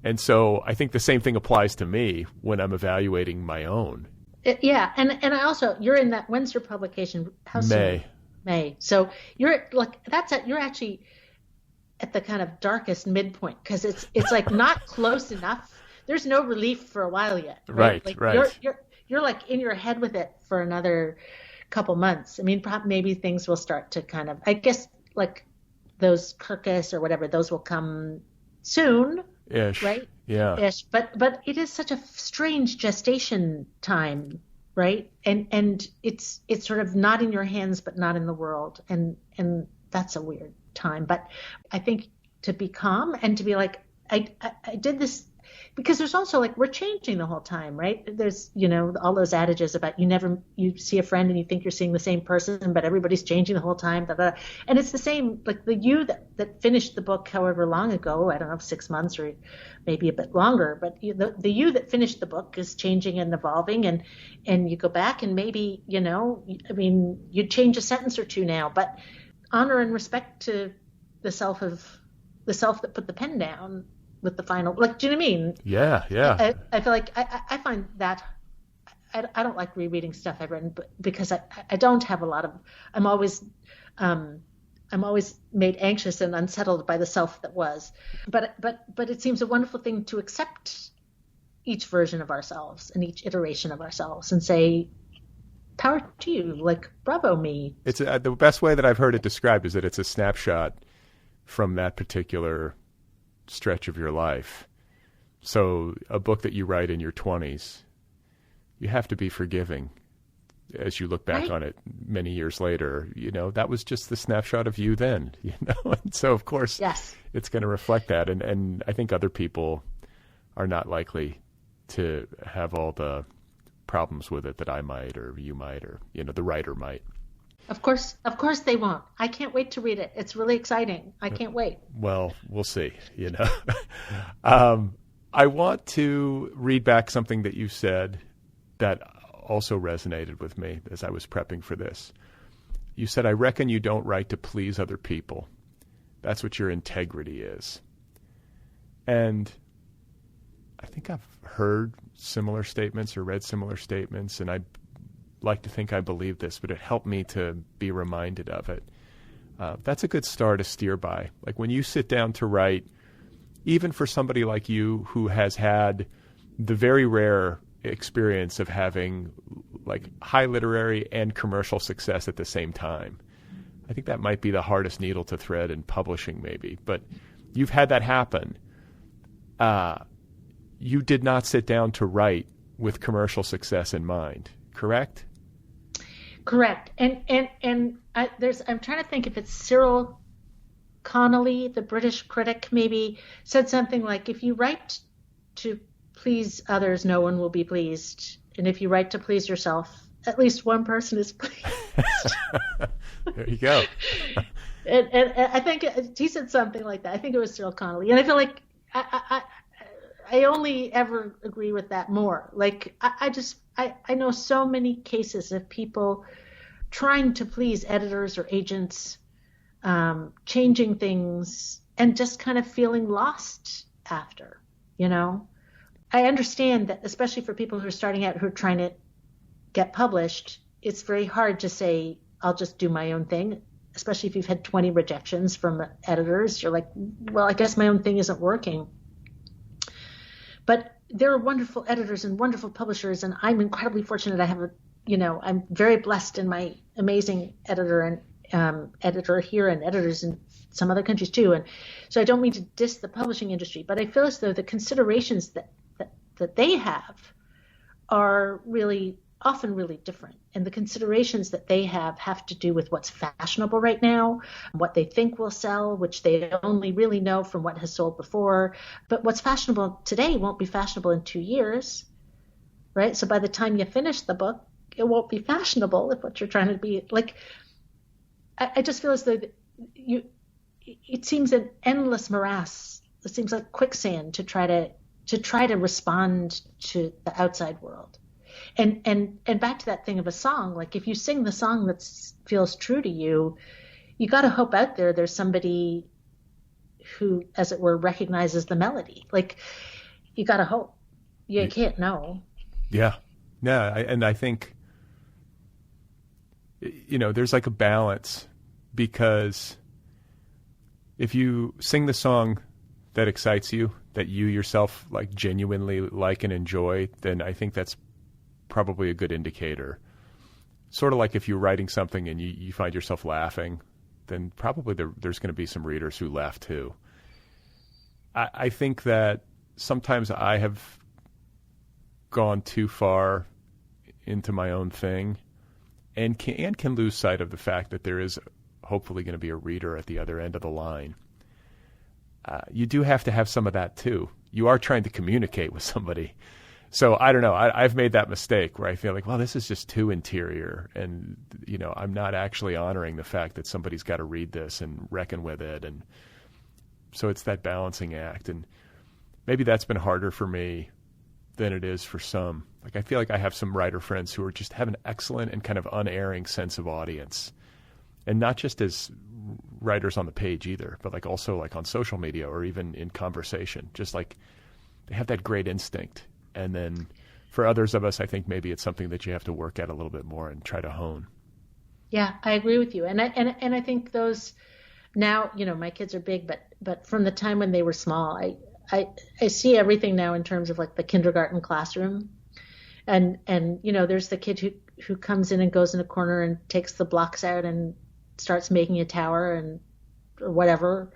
[SPEAKER 1] And so I think the same thing applies to me when I'm evaluating my own.
[SPEAKER 3] Yeah. And I also, you're in that, when's your publication? How soon? May. So you're actually at the kind of darkest midpoint, because it's like not close enough. There's no relief for a while yet. Right. Like,
[SPEAKER 1] right.
[SPEAKER 3] You're like in your head with it for another couple months. Perhaps maybe things will start to kind of, I guess, like those Kirkus or whatever, those will come soon.
[SPEAKER 1] Ish.
[SPEAKER 3] Right?
[SPEAKER 1] Yeah.
[SPEAKER 3] Ish. But it is such a strange gestation time, right? And it's sort of not in your hands, but not in the world. And that's a weird time. But I think to be calm and to be like, I did this, because there's also like, we're changing the whole time, right? There's, all those adages about you see a friend and you think you're seeing the same person, but everybody's changing the whole time. Blah, blah. And it's the same, like the you that finished the book however long ago, I don't know, 6 months or maybe a bit longer, but the you that finished the book is changing and evolving, and you go back and maybe, you'd change a sentence or two now, but honor and respect to the self that put the pen down with the final, like, do you know what I mean?
[SPEAKER 1] Yeah.
[SPEAKER 3] I feel like I find that I don't like rereading stuff I've written, but because I don't have a lot of, I'm always made anxious and unsettled by the self that was, but it seems a wonderful thing to accept each version of ourselves and each iteration of ourselves and say, power to you, like, bravo me.
[SPEAKER 1] It's the best way that I've heard it described is that it's a snapshot from that particular stretch of your life. So a book that you write in your 20s, you have to be forgiving as you look back
[SPEAKER 3] Right.
[SPEAKER 1] on it many years later, that was just the snapshot of you then, And so, of course,
[SPEAKER 3] Yes.
[SPEAKER 1] it's going to reflect that. And I think other people are not likely to have all the problems with it that I might, or you might, or, the writer might.
[SPEAKER 3] Of course they won't. I can't wait to read it. It's really exciting. I can't wait.
[SPEAKER 1] Well, we'll see, I want to read back something that you said that also resonated with me as I was prepping for this. You said, I reckon you don't write to please other people. That's what your integrity is. And I think I've heard similar statements or read similar statements, and I like to think I believe this, but it helped me to be reminded of it. That's a good star to steer by. Like when you sit down to write, even for somebody like you who has had the very rare experience of having like high literary and commercial success at the same time, I think that might be the hardest needle to thread in publishing maybe, but you've had that happen. You did not sit down to write with commercial success in mind, correct?
[SPEAKER 3] Correct. And I'm trying to think if it's Cyril Connolly, the British critic, maybe said something like, if you write to please others, no one will be pleased. And if you write to please yourself, at least one person is pleased.
[SPEAKER 1] There you go.
[SPEAKER 3] and I think he said something like that. I think it was Cyril Connolly. And I feel like I only ever agree with that more. Like I know so many cases of people trying to please editors or agents, changing things, and just kind of feeling lost after, I understand that, especially for people who are starting out, who are trying to get published, it's very hard to say, I'll just do my own thing, especially if you've had 20 rejections from editors. You're like, well, I guess my own thing isn't working. But there are wonderful editors and wonderful publishers, and I'm incredibly fortunate. I have I'm very blessed in my amazing editor and editor here, and editors in some other countries too. And so I don't mean to diss the publishing industry, but I feel as though the considerations that they have are often really different. And the considerations that they have to do with what's fashionable right now, what they think will sell, which they only really know from what has sold before. But what's fashionable today won't be fashionable in 2 years, right? So by the time you finish the book, it won't be fashionable if what you're trying to be like. I just feel as though it seems an endless morass. It seems like quicksand to try to respond to the outside world. And back to that thing of a song, like if you sing the song that feels true to you, you got to hope out there's somebody who, as it were, recognizes the melody. Like you got to hope. You can't know.
[SPEAKER 1] Yeah. And I think, there's like a balance, because if you sing the song that excites you, that you yourself like genuinely like and enjoy, then I think that's probably a good indicator. Sort of like if you're writing something and you find yourself laughing, then probably there's going to be some readers who laugh too. I think that sometimes I have gone too far into my own thing and can lose sight of the fact that there is hopefully going to be a reader at the other end of the line. You do have to have some of that too. You are trying to communicate with somebody. So I don't know. I've made that mistake where I feel like, well, this is just too interior, and I'm not actually honoring the fact that somebody's got to read this and reckon with it, and so it's that balancing act. And maybe that's been harder for me than it is for some. Like I feel like I have some writer friends who are just have an excellent and kind of unerring sense of audience, and not just as writers on the page either, but like also like on social media or even in conversation. Just like they have that great instinct. And then for others of us, I think maybe it's something that you have to work at a little bit more and try to hone.
[SPEAKER 3] Yeah, I agree with you. And I think those now, my kids are big, but from the time when they were small, I see everything now in terms of like the kindergarten classroom. And there's the kid who comes in and goes in a corner and takes the blocks out and starts making a tower or whatever.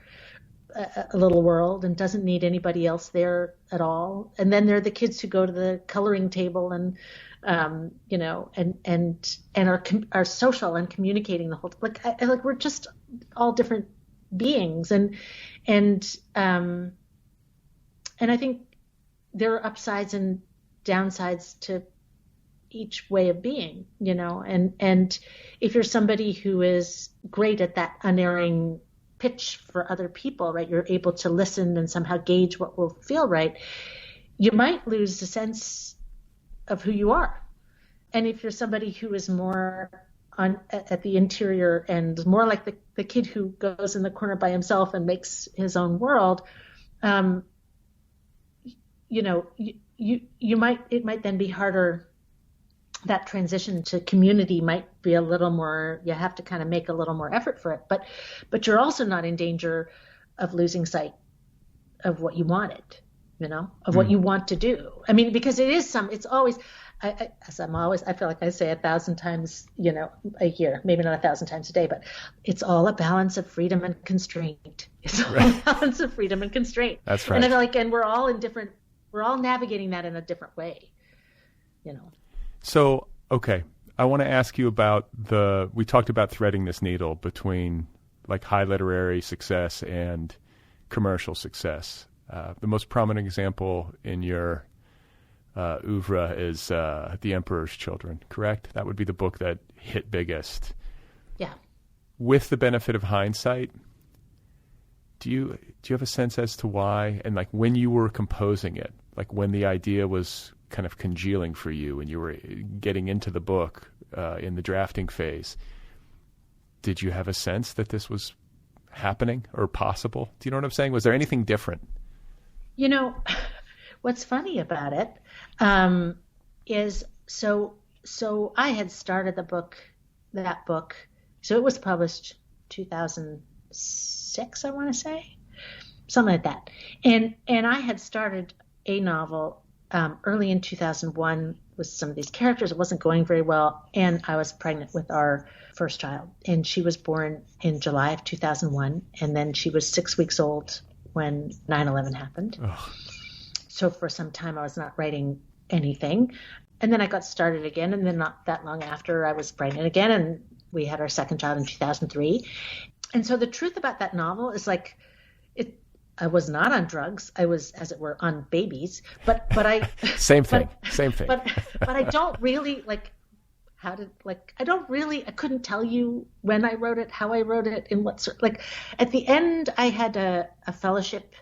[SPEAKER 3] a little world and doesn't need anybody else there at all. And then there are the kids who go to the coloring table and, and are social and communicating the whole, like we're just all different beings. And I think there are upsides and downsides to each way of being, and if you're somebody who is great at that unerring pitch for other people, right, you're able to listen and somehow gauge what will feel right, you might lose a sense of who you are. And if you're somebody who is more at the interior and more like the kid who goes in the corner by himself and makes his own world, it might then be harder. That transition to community might be a little more, you have to kind of make a little more effort for it, but you're also not in danger of losing sight of what you wanted, of what you want to do. I mean, because it's always, I feel like I say 1,000 times, a year, maybe not 1,000 times a day, but it's all a balance of freedom and constraint. It's all a balance of freedom and constraint.
[SPEAKER 1] That's right.
[SPEAKER 3] And I feel like, and we're all navigating that in a different way,
[SPEAKER 1] So, okay, I want to ask you about we talked about threading this needle between like high literary success and commercial success. The most prominent example in your oeuvre is The Emperor's Children, correct? That would be the book that hit biggest.
[SPEAKER 3] Yeah.
[SPEAKER 1] With the benefit of hindsight, do you have a sense as to why, and like when you were composing it, like when the idea was kind of congealing for you and you were getting into the book in the drafting phase, did you have a sense that this was happening or possible? Do you know what I'm saying? Was there anything different?
[SPEAKER 3] What's funny about it is so I had started that book. So it was published 2006, I want to say, something like that. And I had started a novel early in 2001 with some of these characters. It wasn't going very well, and I was pregnant with our first child, and she was born in July of 2001, and then she was 6 weeks old when 9/11 happened. Ugh. So for some time I was not writing anything, and then I got started again, and then not that long after I was pregnant again, and we had our second child in 2003. And so the truth about that novel is like I was not on drugs. I was, as it were, on babies. But I
[SPEAKER 1] same thing.
[SPEAKER 3] But I don't really I couldn't tell you when I wrote it, how I wrote it, in what sort. Like at the end, I had a fellowship,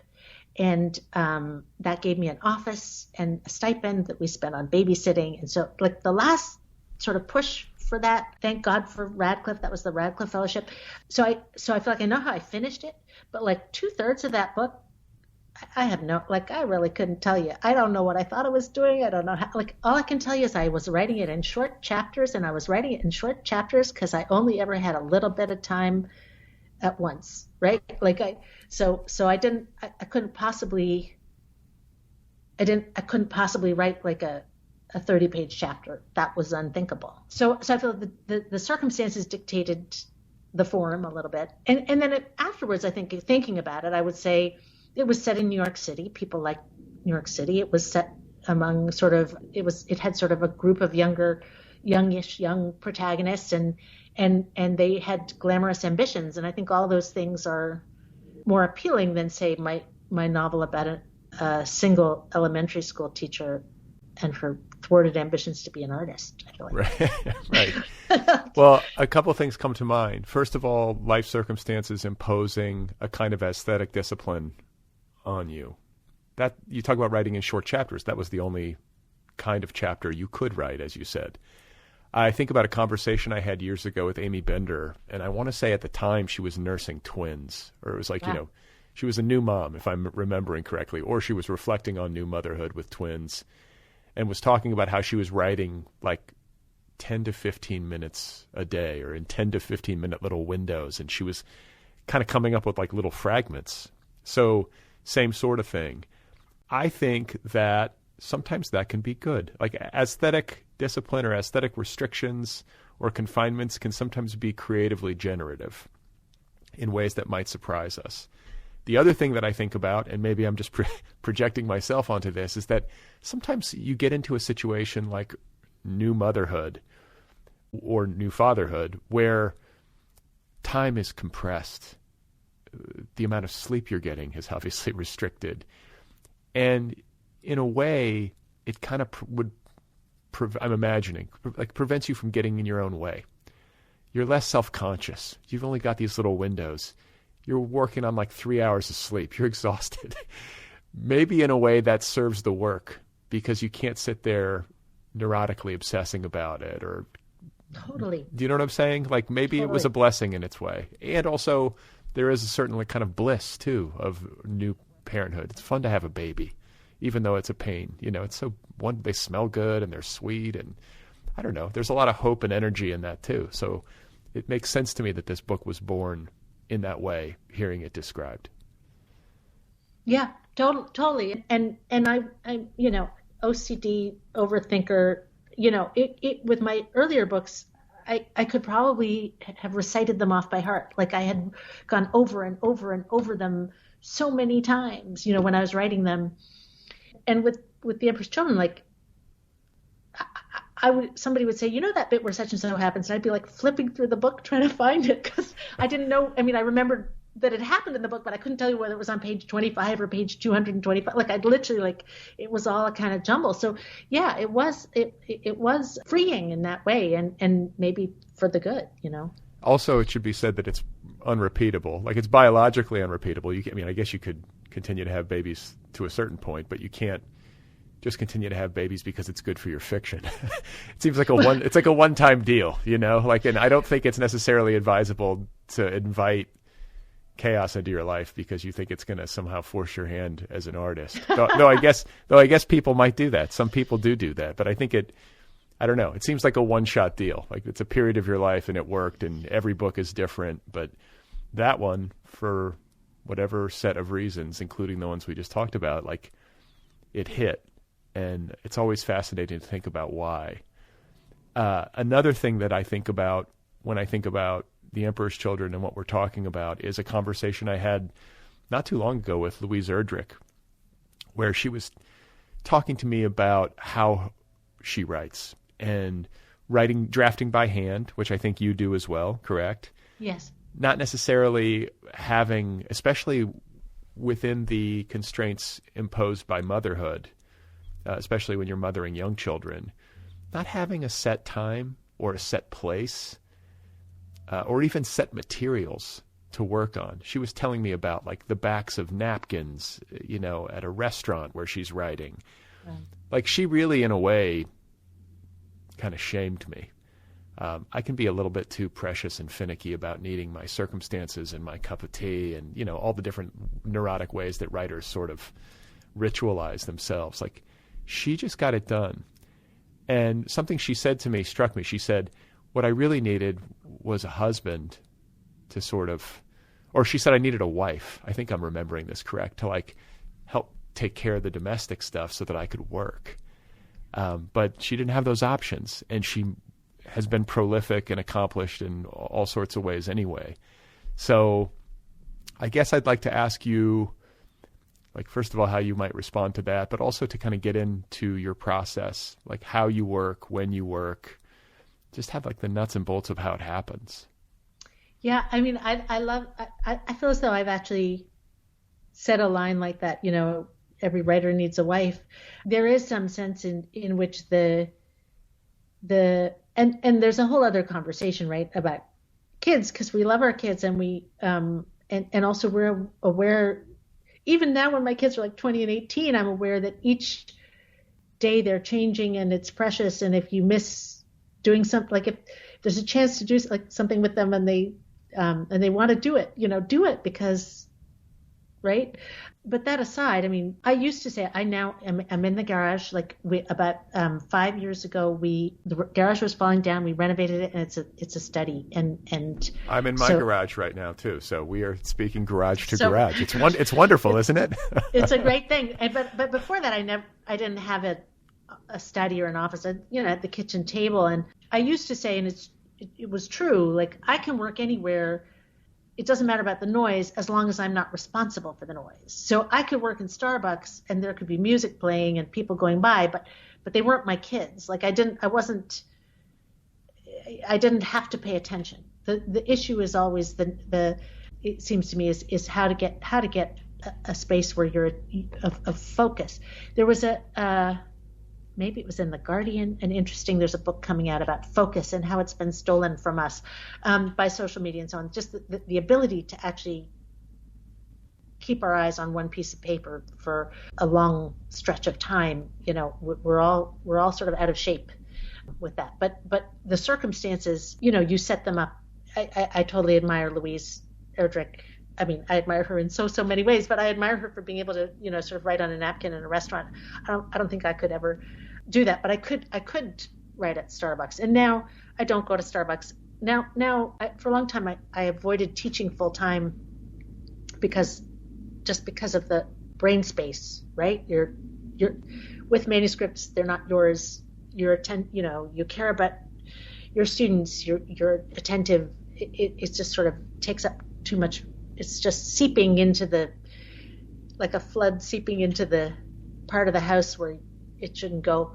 [SPEAKER 3] and that gave me an office and a stipend that we spent on babysitting. And so, like the last sort of push for that, thank God for Radcliffe. That was the Radcliffe Fellowship. So I feel like I know how I finished it, but like 2/3 of that book, I really couldn't tell you. I don't know what I thought I was doing. I don't know how, all I can tell you is I was writing it in short chapters, and I was writing it in short chapters because I only ever had a little bit of time at once, right? I couldn't possibly write like a 30-page chapter. That was unthinkable. So I feel the circumstances dictated the form a little bit. And then afterwards, I think, thinking about it, I would say it was set in New York City. People like New York City. It was set among it had sort of a group of young protagonists, and they had glamorous ambitions. And I think all those things are more appealing than, say, my novel about a single elementary school teacher and her thwarted ambitions to be an artist, I feel like.
[SPEAKER 1] Right. Well, a couple of things come to mind. First of all, life circumstances imposing a kind of aesthetic discipline on you. That you talk about writing in short chapters. That was the only kind of chapter you could write, as you said. I think about a conversation I had years ago with Amy Bender, and I want to say at the time she was nursing twins, or it was like, she was a new mom, if I'm remembering correctly, or she was reflecting on new motherhood with twins, and was talking about how she was writing like 10 to 15 minutes a day, or in 10 to 15 minute little windows, and she was kind of coming up with like little fragments. So same sort of thing. I think that sometimes that can be good. Like aesthetic discipline or aesthetic restrictions or confinements can sometimes be creatively generative in ways that might surprise us. The other thing that I think about, and maybe I'm just projecting myself onto this, is that sometimes you get into a situation like new motherhood or new fatherhood where time is compressed. The amount of sleep you're getting is obviously restricted. And in a way, it kind of I'm imagining, like prevents you from getting in your own way. You're less self-conscious. You've only got these little windows. You're working on like 3 hours of sleep. You're exhausted. Maybe in a way that serves the work because you can't sit there neurotically obsessing about it or.
[SPEAKER 3] Totally.
[SPEAKER 1] Do you know what I'm saying? Like maybe It was a blessing in its way. And also there is a certain like kind of bliss too of new parenthood. It's fun to have a baby, even though it's a pain. You know, it's so they smell good and they're sweet and I don't know. There's a lot of hope and energy in that too. So it makes sense to me that this book was born in that way, hearing it described.
[SPEAKER 3] Yeah, totally. And I you know, OCD, overthinker, you know, it with my earlier books, I could probably have recited them off by heart. Like I had gone over and over and over them so many times, you know, when I was writing them. And with The Emperor's Children, like somebody would say, you know, that bit where such and so happens, and I'd be like flipping through the book trying to find it because I didn't know. I mean, I remembered that it happened in the book, but I couldn't tell you whether it was on page 25 or page 225. Like I'd literally like it was all a kind of jumble. So yeah, it was freeing in that way, and maybe for the good, you know.
[SPEAKER 1] Also, it should be said that it's unrepeatable. Like it's biologically unrepeatable. I mean, I guess you could continue to have babies to a certain point, but you can't just continue to have babies because it's good for your fiction. It seems like it's like a one-time deal, you know? Like, and I don't think it's necessarily advisable to invite chaos into your life because you think it's going to somehow force your hand as an artist. Though I guess people might do that. Some people do that, but I think I don't know. It seems like a one-shot deal. Like it's a period of your life and it worked and every book is different, but that one, for whatever set of reasons, including the ones we just talked about, like it hit. And it's always fascinating to think about why. Another thing that I think about when I think about The Emperor's Children and what we're talking about is a conversation I had not too long ago with Louise Erdrich, where she was talking to me about how she writes and drafting by hand, which I think you do as well, correct?
[SPEAKER 3] Yes. Not
[SPEAKER 1] necessarily having, especially within the constraints imposed by motherhood, especially when you're mothering young children, not having a set time or a set place or even set materials to work on. She was telling me about like the backs of napkins, you know, at a restaurant where she's writing. Right. Like she really, in a way, kind of shamed me. I can be a little bit too precious and finicky about needing my circumstances and my cup of tea and, you know, all the different neurotic ways that writers sort of ritualize themselves. Like, she just got it done. And something she said to me struck me. She said, what I really needed was a husband to sort of, or she said I needed a wife. I think I'm remembering this correct, to like help take care of the domestic stuff so that I could work. But she didn't have those options. And she has been prolific and accomplished in all sorts of ways anyway. So I guess I'd like to ask you, like, first of all, how you might respond to that, but also to kind of get into your process, like how you work, when you work, just have like the nuts and bolts of how it happens.
[SPEAKER 3] Yeah. I mean, I feel as though I've actually said a line like that, you know, every writer needs a wife. There is some sense in which and there's a whole other conversation, right, about kids, because we love our kids and we, and also we're aware. Even now when my kids are like 20 and 18, I'm aware that each day they're changing and it's precious. And if you miss doing something, like if there's a chance to do like something with them and they want to do it, you know, do it because, right. But that aside, I mean, I used to say I'm in the garage. Like about 5 years ago, the garage was falling down. We renovated it, and it's a study. And
[SPEAKER 1] I'm in my garage right now too. So we are speaking garage to garage. It's wonderful, isn't it?
[SPEAKER 3] It's a great thing. But before that, I didn't have a study or an office. You know, at the kitchen table. And I used to say, and it was true. Like I can work anywhere it doesn't matter about the noise as long as I'm not responsible for the noise. So I could work in Starbucks and there could be music playing and people going by, but they weren't my kids. Like I didn't have to pay attention. The issue is always it seems to me is how to get a space where you're of focus. There was maybe it was in The Guardian, there's a book coming out about focus and how it's been stolen from us by social media and so on. Just the ability to actually keep our eyes on one piece of paper for a long stretch of time. We're all sort of out of shape with that. But the circumstances, you set them up. I totally admire Louise Erdrich. I mean, I admire her in so many ways, but I admire her for being able to, sort of write on a napkin in a restaurant. I don't think I could ever do that, but I could write at Starbucks. And now I don't go to Starbucks. Now for a long time, I avoided teaching full time because of the brain space, right? You're with manuscripts, they're not yours. You care about your students, you're attentive. It just sort of takes up too much. It's just seeping into like a flood seeping into the part of the house where it shouldn't go.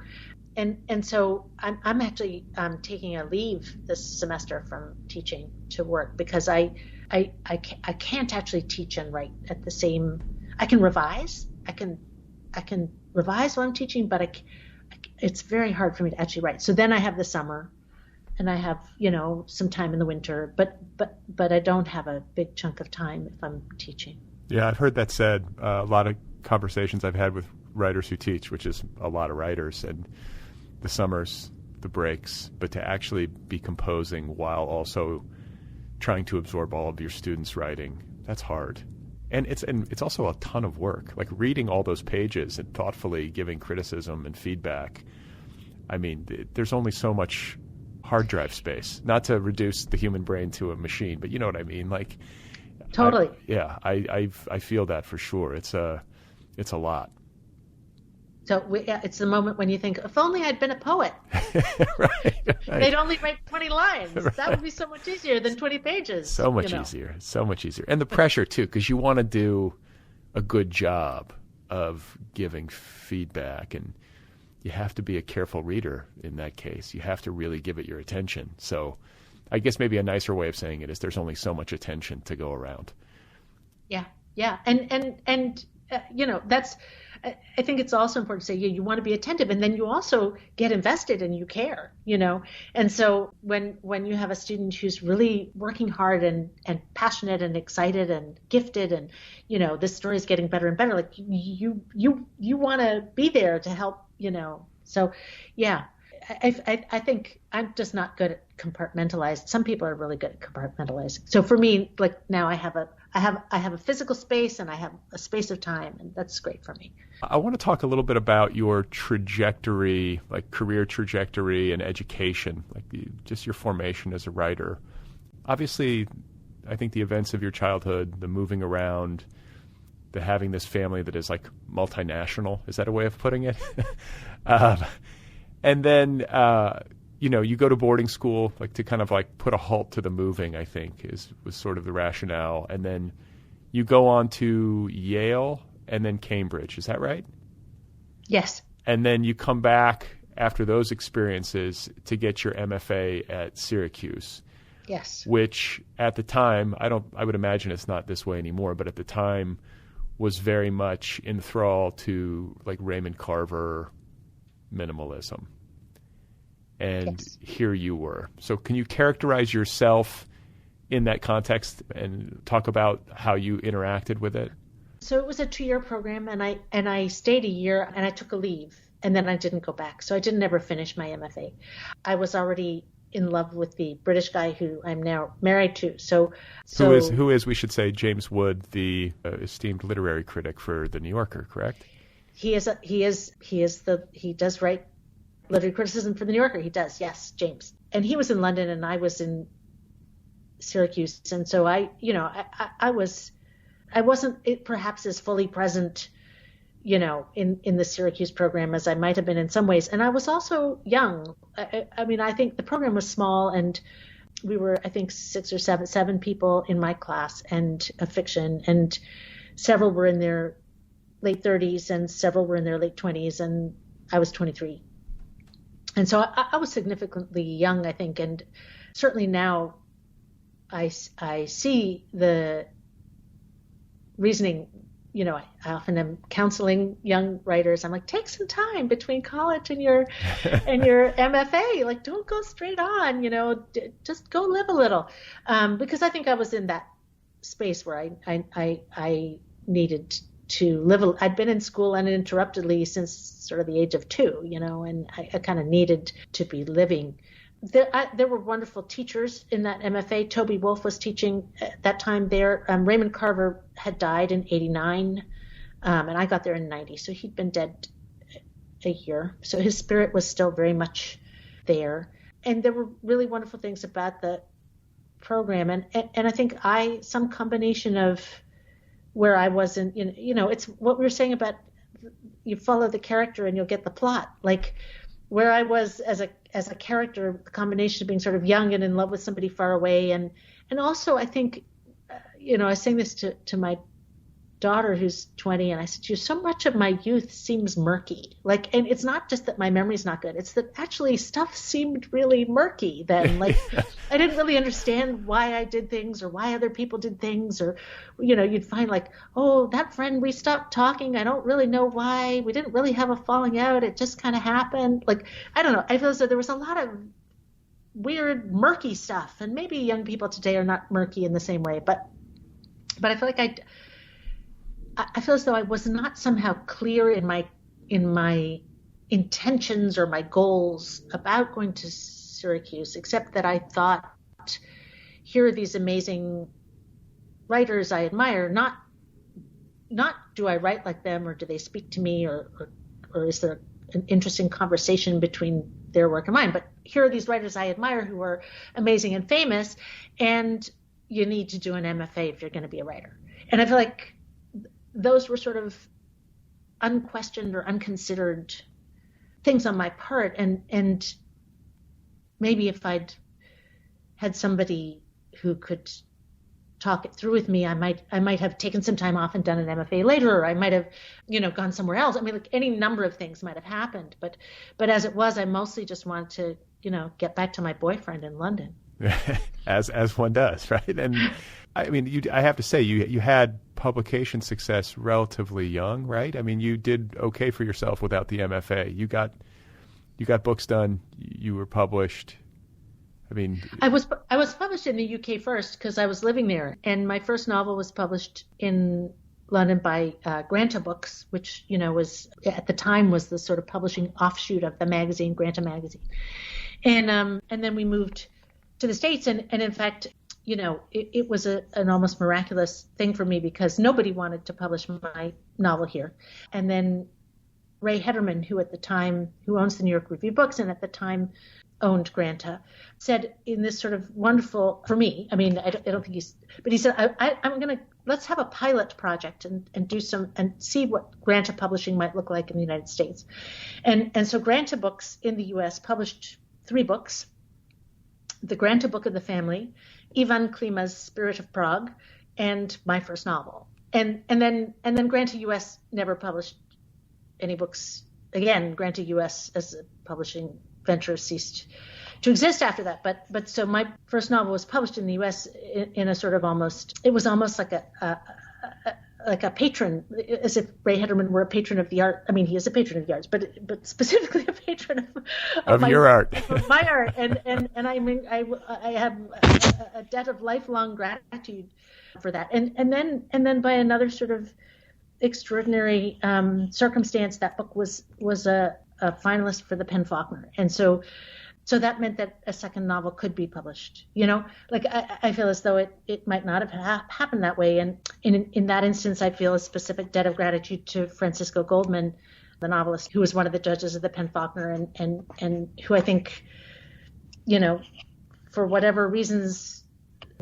[SPEAKER 3] And so I'm actually taking a leave this semester from teaching to work because I can't actually teach and write at the same. I can revise. I can revise while I'm teaching, but it's very hard for me to actually write. So then I have the summer, and I have some time in the winter, but I don't have a big chunk of time if I'm teaching.
[SPEAKER 1] Yeah, I've heard that said. A lot of conversations I've had with writers who teach, which is a lot of writers, and the summers, the breaks, but to actually be composing while also trying to absorb all of your students' writing, that's hard. And it's also a ton of work. Like reading all those pages and thoughtfully giving criticism and feedback. I mean, there's only so much hard drive space. Not to reduce the human brain to a machine, but you know what I mean. Like,
[SPEAKER 3] totally.
[SPEAKER 1] I feel that for sure. It's a lot.
[SPEAKER 3] So it's the moment when you think, if only I'd been a poet.
[SPEAKER 1] right.
[SPEAKER 3] They'd only write 20 lines. Right. That would be so much easier than 20 pages.
[SPEAKER 1] So much easier. So much easier. And the pressure, too, because you want to do a good job of giving feedback. And you have to be a careful reader in that case. You have to really give it your attention. So I guess maybe a nicer way of saying it is there's only so much attention to go around.
[SPEAKER 3] Yeah. And that's... I think it's also important to say, you want to be attentive, and then you also get invested and you care, And so when you have a student who's really working hard and passionate and excited and gifted, and this story is getting better and better, like you want to be there to help, So, yeah, I think I'm just not good at compartmentalized. Some people are really good at compartmentalizing. So for me, like now I have a physical space and I have a space of time, and that's great for me.
[SPEAKER 1] I want to talk a little bit about your trajectory, like career trajectory and education, like just your formation as a writer. Obviously, I think the events of your childhood, the moving around, the having this family that is like multinational, is that a way of putting it? And then, you go to boarding school, like to kind of like put a halt to the moving, I think was sort of the rationale. And then you go on to Yale and then Cambridge. Is that right?
[SPEAKER 3] Yes.
[SPEAKER 1] And then you come back after those experiences to get your MFA at Syracuse.
[SPEAKER 3] Yes.
[SPEAKER 1] Which at the time, I would imagine it's not this way anymore, but at the time was very much in thrall to like Raymond Carver minimalism. And yes. Here you were. So can you characterize yourself in that context and talk about how you interacted with it?
[SPEAKER 3] So it was a 2-year program, and I stayed a year, and I took a leave, and then I didn't go back. So I didn't ever finish my MFA. I was already in love with the British guy who I'm now married to. Who
[SPEAKER 1] is we should say James Wood, the esteemed literary critic for The New Yorker, correct? He
[SPEAKER 3] does write literary criticism for The New Yorker. He does, yes, James. And he was in London, and I was in Syracuse, and so I wasn't perhaps as fully present, in the Syracuse program as I might have been in some ways. And I was also young. I mean, I think the program was small, and we were, I think, seven people in my class, and a fiction, and several were in their late 30s and several were in their late 20s, and I was 23. And so I was significantly young, I think, and certainly now I see the reasoning. You know, I often am counseling young writers. I'm like, take some time between college and your MFA. Like, don't go straight on. You know, just go live a little, because I think I was in that space where I needed to live. I'd been in school uninterruptedly since sort of the age of 2. You know, and I kind of needed to be living. There were wonderful teachers in that MFA. Toby Wolfe was teaching at that time there. Raymond Carver had died in 89, and I got there in 90, so he'd been dead a year. So his spirit was still very much there. And there were really wonderful things about the program. And I think some combination of where I wasn't, you know, it's what we were saying about you follow the character and you'll get the plot. Like, where I was as a character, the combination of being sort of young and in love with somebody far away, and also I think, you know, I was saying this to my daughter who's 20, and I said, so much of my youth seems murky. Like, and it's not just that my memory's not good, it's that actually stuff seemed really murky then. Like, I didn't really understand why I did things or why other people did things, or, you know, you'd find like, oh, that friend, we stopped talking, I don't really know why, we didn't really have a falling out, it just kind of happened. Like, I don't know, I feel as though there was a lot of weird murky stuff, and maybe young people today are not murky in the same way, but I feel like I feel as though I was not somehow clear in my intentions or my goals about going to Syracuse, except that I thought, here are these amazing writers I admire. Not do I write like them, or do they speak to me, or is there an interesting conversation between their work and mine? But here are these writers I admire who are amazing and famous, and you need to do an MFA if you're going to be a writer. And I feel like those were sort of unquestioned or unconsidered things on my part. And maybe if I'd had somebody who could talk it through with me, I might have taken some time off and done an MFA later, or I might have, you know, gone somewhere else. I mean, like, any number of things might have happened. But as it was, I mostly just wanted to, you know, get back to my boyfriend in London.
[SPEAKER 1] as one does, right? And I mean, I have to say, you had publication success relatively young, right? I mean, you did okay for yourself without the MFA. You got books done. You were published. I mean,
[SPEAKER 3] I was published in the UK first because I was living there, and my first novel was published in London by Granta Books, which, you know, was at the time was the sort of publishing offshoot of the magazine, Granta magazine, and then we moved to the States, and in fact, you know, it was an almost miraculous thing for me because nobody wanted to publish my novel here. And then Ray Hederman, who owns the New York Review Books and at the time owned Granta, said in this sort of wonderful, for me, I mean, I don't think but he said, let's have a pilot project and do some, and see what Granta publishing might look like in the United States. And so Granta Books in the US published 3 books: the Granta Book of the Family, Ivan Klima's Spirit of Prague, and my first novel. And then Granta US never published any books again. Granta US as a publishing venture ceased to exist after that. But so my first novel was published in the US in a sort of almost like a patron, as if Ray Hederman were a patron of the art. I mean, he is a patron of the arts, but specifically a patron of
[SPEAKER 1] your art,
[SPEAKER 3] of my art. And I mean, I have a debt of lifelong gratitude for that. And then by another sort of extraordinary circumstance, that book was a finalist for the PEN/Faulkner, and so that meant that a second novel could be published. You know, like I feel as though it might not have happened that way. And in that instance, I feel a specific debt of gratitude to Francisco Goldman, the novelist, who was one of the judges of the PEN/Faulkner, and who I think, you know, for whatever reasons,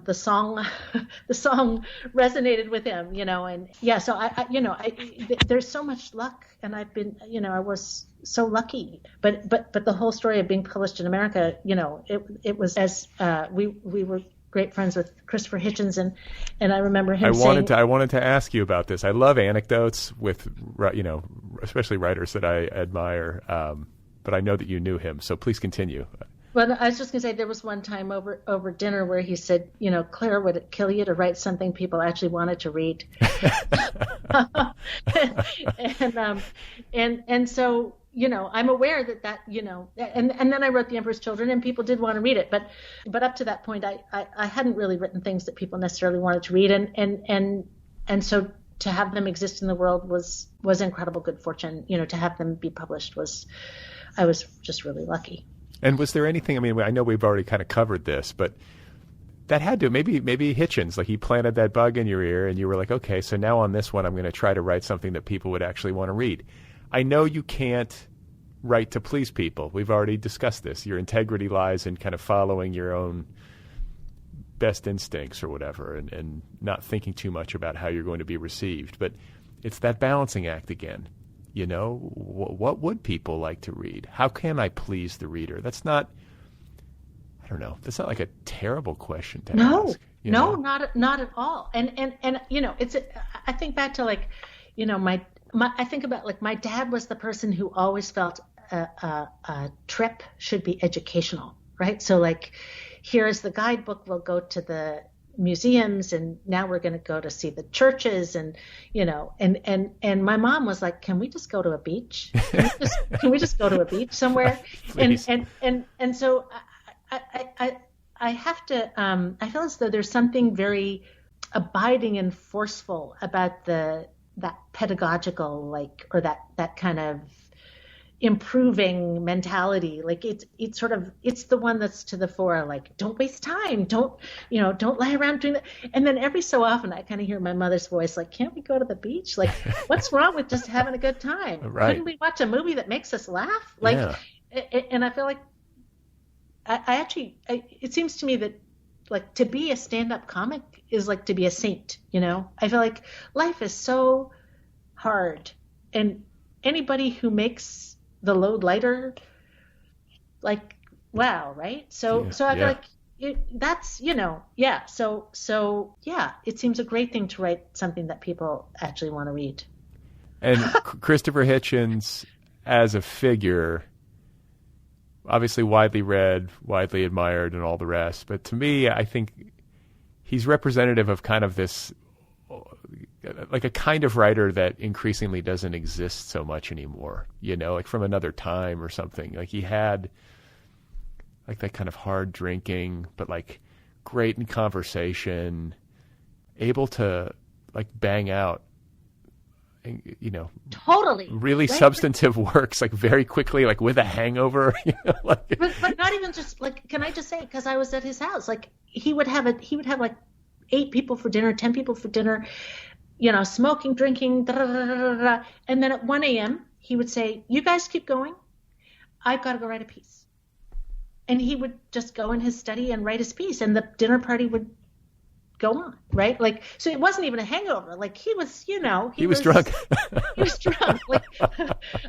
[SPEAKER 3] the song resonated with him, and yeah, so there's so much luck, and I've been, I was so lucky, but the whole story of being published in America, it was as we were great friends with Christopher Hitchens, and I remember him saying,
[SPEAKER 1] I wanted to ask you about this. I love anecdotes with, especially writers that I admire, but I know that you knew him, so please continue.
[SPEAKER 3] Well, I was just going to say there was one time over dinner where he said, Claire, would it kill you to write something people actually wanted to read? and so, I'm aware that, and then I wrote The Emperor's Children, and people did want to read it. But up to that point, I hadn't really written things that people necessarily wanted to read. And so to have them exist in the world was incredible good fortune. To have them be published I was just really lucky.
[SPEAKER 1] And was there anything, I know we've already kind of covered this, but that had to, maybe Hitchens, like he planted that bug in your ear and you were like, okay, so now on this one, I'm going to try to write something that people would actually want to read. I know you can't write to please people. We've already discussed this. Your integrity lies in kind of following your own best instincts or whatever, and not thinking too much about how you're going to be received. But it's that balancing act again. What would people like to read? How can I please the reader? That's not, I don't know. That's not like a terrible question to ask.
[SPEAKER 3] No, not at all. And it's, I think back to I think about my dad was the person who always felt a trip should be educational, right? So here's the guidebook. We'll go to the museums, and now we're going to go to see the churches, and and my mom was like, can we just go to a beach? Can we just go to a beach somewhere? and so I have to I feel as though there's something very abiding and forceful about that pedagogical or that kind of improving mentality. It's the one that's to the fore, don't waste time, don't lie around doing that. And then every so often I kind of hear my mother's voice, can't we go to the beach? What's wrong with just having a good time?
[SPEAKER 1] Right.
[SPEAKER 3] Couldn't we watch a movie that makes us laugh?
[SPEAKER 1] Yeah.
[SPEAKER 3] And I feel like it seems to me that to be a stand-up comic is to be a saint. I feel like life is so hard, and anybody who makes the load lighter, wow, right? So I feel like that's, So it seems a great thing to write something that people actually want to read.
[SPEAKER 1] And Christopher Hitchens as a figure, obviously widely read, widely admired, and all the rest. But to me, I think he's representative of kind of this, a kind of writer that increasingly doesn't exist so much anymore, from another time or something. He had that kind of hard drinking, but great in conversation, able to bang out,
[SPEAKER 3] totally
[SPEAKER 1] really right? Substantive works very quickly, with a hangover.
[SPEAKER 3] But not even just can I just say, because I was at his house, he would have 8 people for dinner, 10 people for dinner, smoking, drinking, and then at 1 a.m. he would say, you guys keep going, I've got to go write a piece. And he would just go in his study and write his piece, and the dinner party would go on, right? So it wasn't even a hangover. He was, he was
[SPEAKER 1] drunk.
[SPEAKER 3] He was drunk.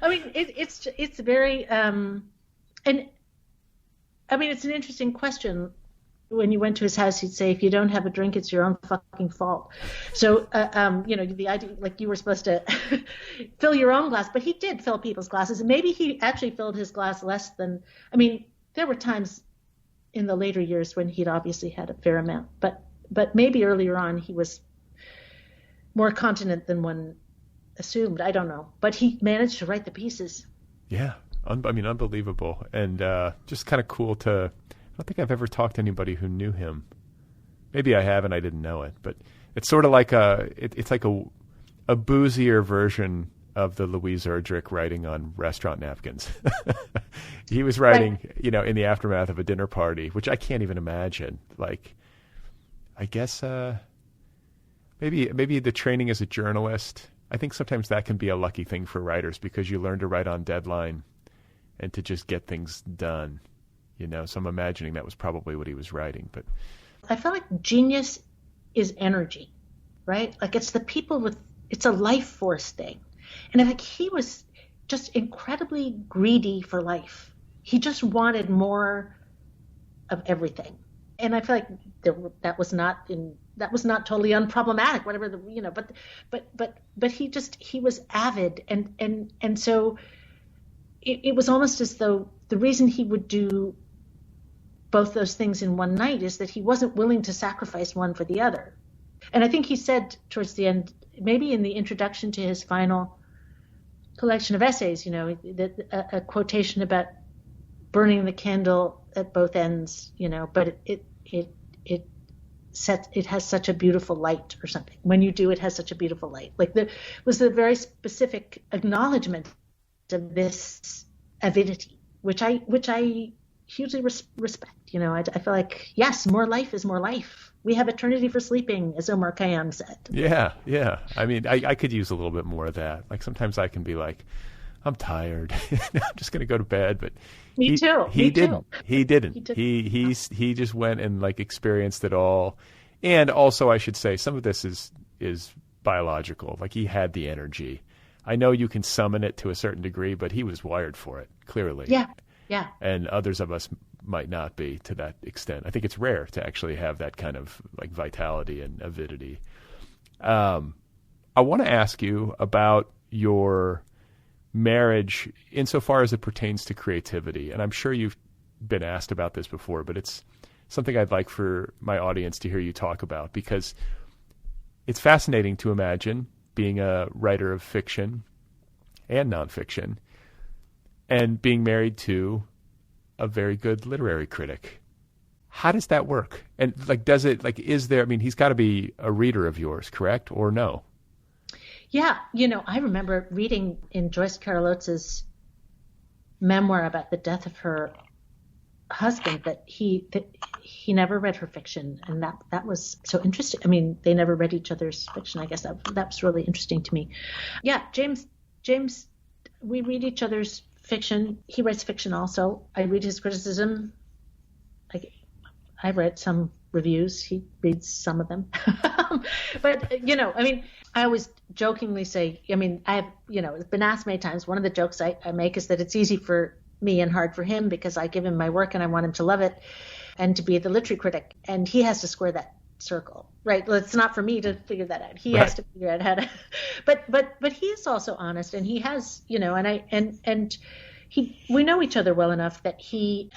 [SPEAKER 3] It's very, and it's an interesting question. When you went to his house, he'd say, if you don't have a drink, it's your own fucking fault. So, the idea, you were supposed to fill your own glass, but he did fill people's glasses. And maybe he actually filled his glass less than, there were times in the later years when he'd obviously had a fair amount, but maybe earlier on he was more continent than one assumed. I don't know, but he managed to write the pieces.
[SPEAKER 1] Yeah. Unbelievable. And just kind of cool to, I don't think I've ever talked to anybody who knew him. Maybe I have and I didn't know it, but it's sort of it's like a boozier version of the Louise Erdrich writing on restaurant napkins. He was writing, right, in the aftermath of a dinner party, which I can't even imagine. I guess maybe the training as a journalist, I think sometimes that can be a lucky thing for writers because you learn to write on deadline and to just get things done. So I'm imagining that was probably what he was writing. But
[SPEAKER 3] I feel like genius is energy, right? Like it's it's a life force thing. And I think he was just incredibly greedy for life. He just wanted more of everything. And I feel like that was not totally unproblematic, whatever but he was avid. And so it was almost as though the reason he would do both those things in one night is that he wasn't willing to sacrifice one for the other. And I think he said towards the end, maybe in the introduction to his final collection of essays, that a quotation about burning the candle at both ends, but it has such a beautiful light or something. When you do, it has such a beautiful light. Like was the very specific acknowledgement of this avidity, which I hugely respect. I feel like, yes, more life is more life. We have eternity for sleeping, as Omar Khayyam said.
[SPEAKER 1] Yeah. I mean, I could use a little bit more of that. Like sometimes I can be like, I'm tired. I'm just going to go to bed. But
[SPEAKER 3] Me too.
[SPEAKER 1] He didn't. He just went and like experienced it all. And also, I should say, some of this is biological. Like he had the energy. I know you can summon it to a certain degree, but he was wired for it, clearly.
[SPEAKER 3] Yeah.
[SPEAKER 1] And others of us might not be to that extent. I think it's rare to actually have that kind of like vitality and avidity. I want to ask you about your marriage insofar as it pertains to creativity. And I'm sure you've been asked about this before, but it's something I'd like for my audience to hear you talk about, because it's fascinating to imagine being a writer of fiction and nonfiction and being married to a very good literary critic. How does that work? And like, is there, I mean, he's got to be a reader of yours, correct? Or no?
[SPEAKER 3] Yeah. I remember reading in Joyce Carol Oates's memoir about the death of her husband that he never read her fiction. And that was so interesting. I mean, they never read each other's fiction. I guess that was really interesting to me. Yeah. James, we read each other's fiction. He writes fiction also. I read his criticism. I read some reviews. He reads some of them. But, I mean, I always jokingly say, I mean, it's been asked many times. One of the jokes I make is that it's easy for me and hard for him because I give him my work and I want him to love it and to be the literary critic. And he has to square that circle, right? Well, it's not for me to figure that out. He has to figure out how to, but he is also honest, and he has, we know each other well enough that he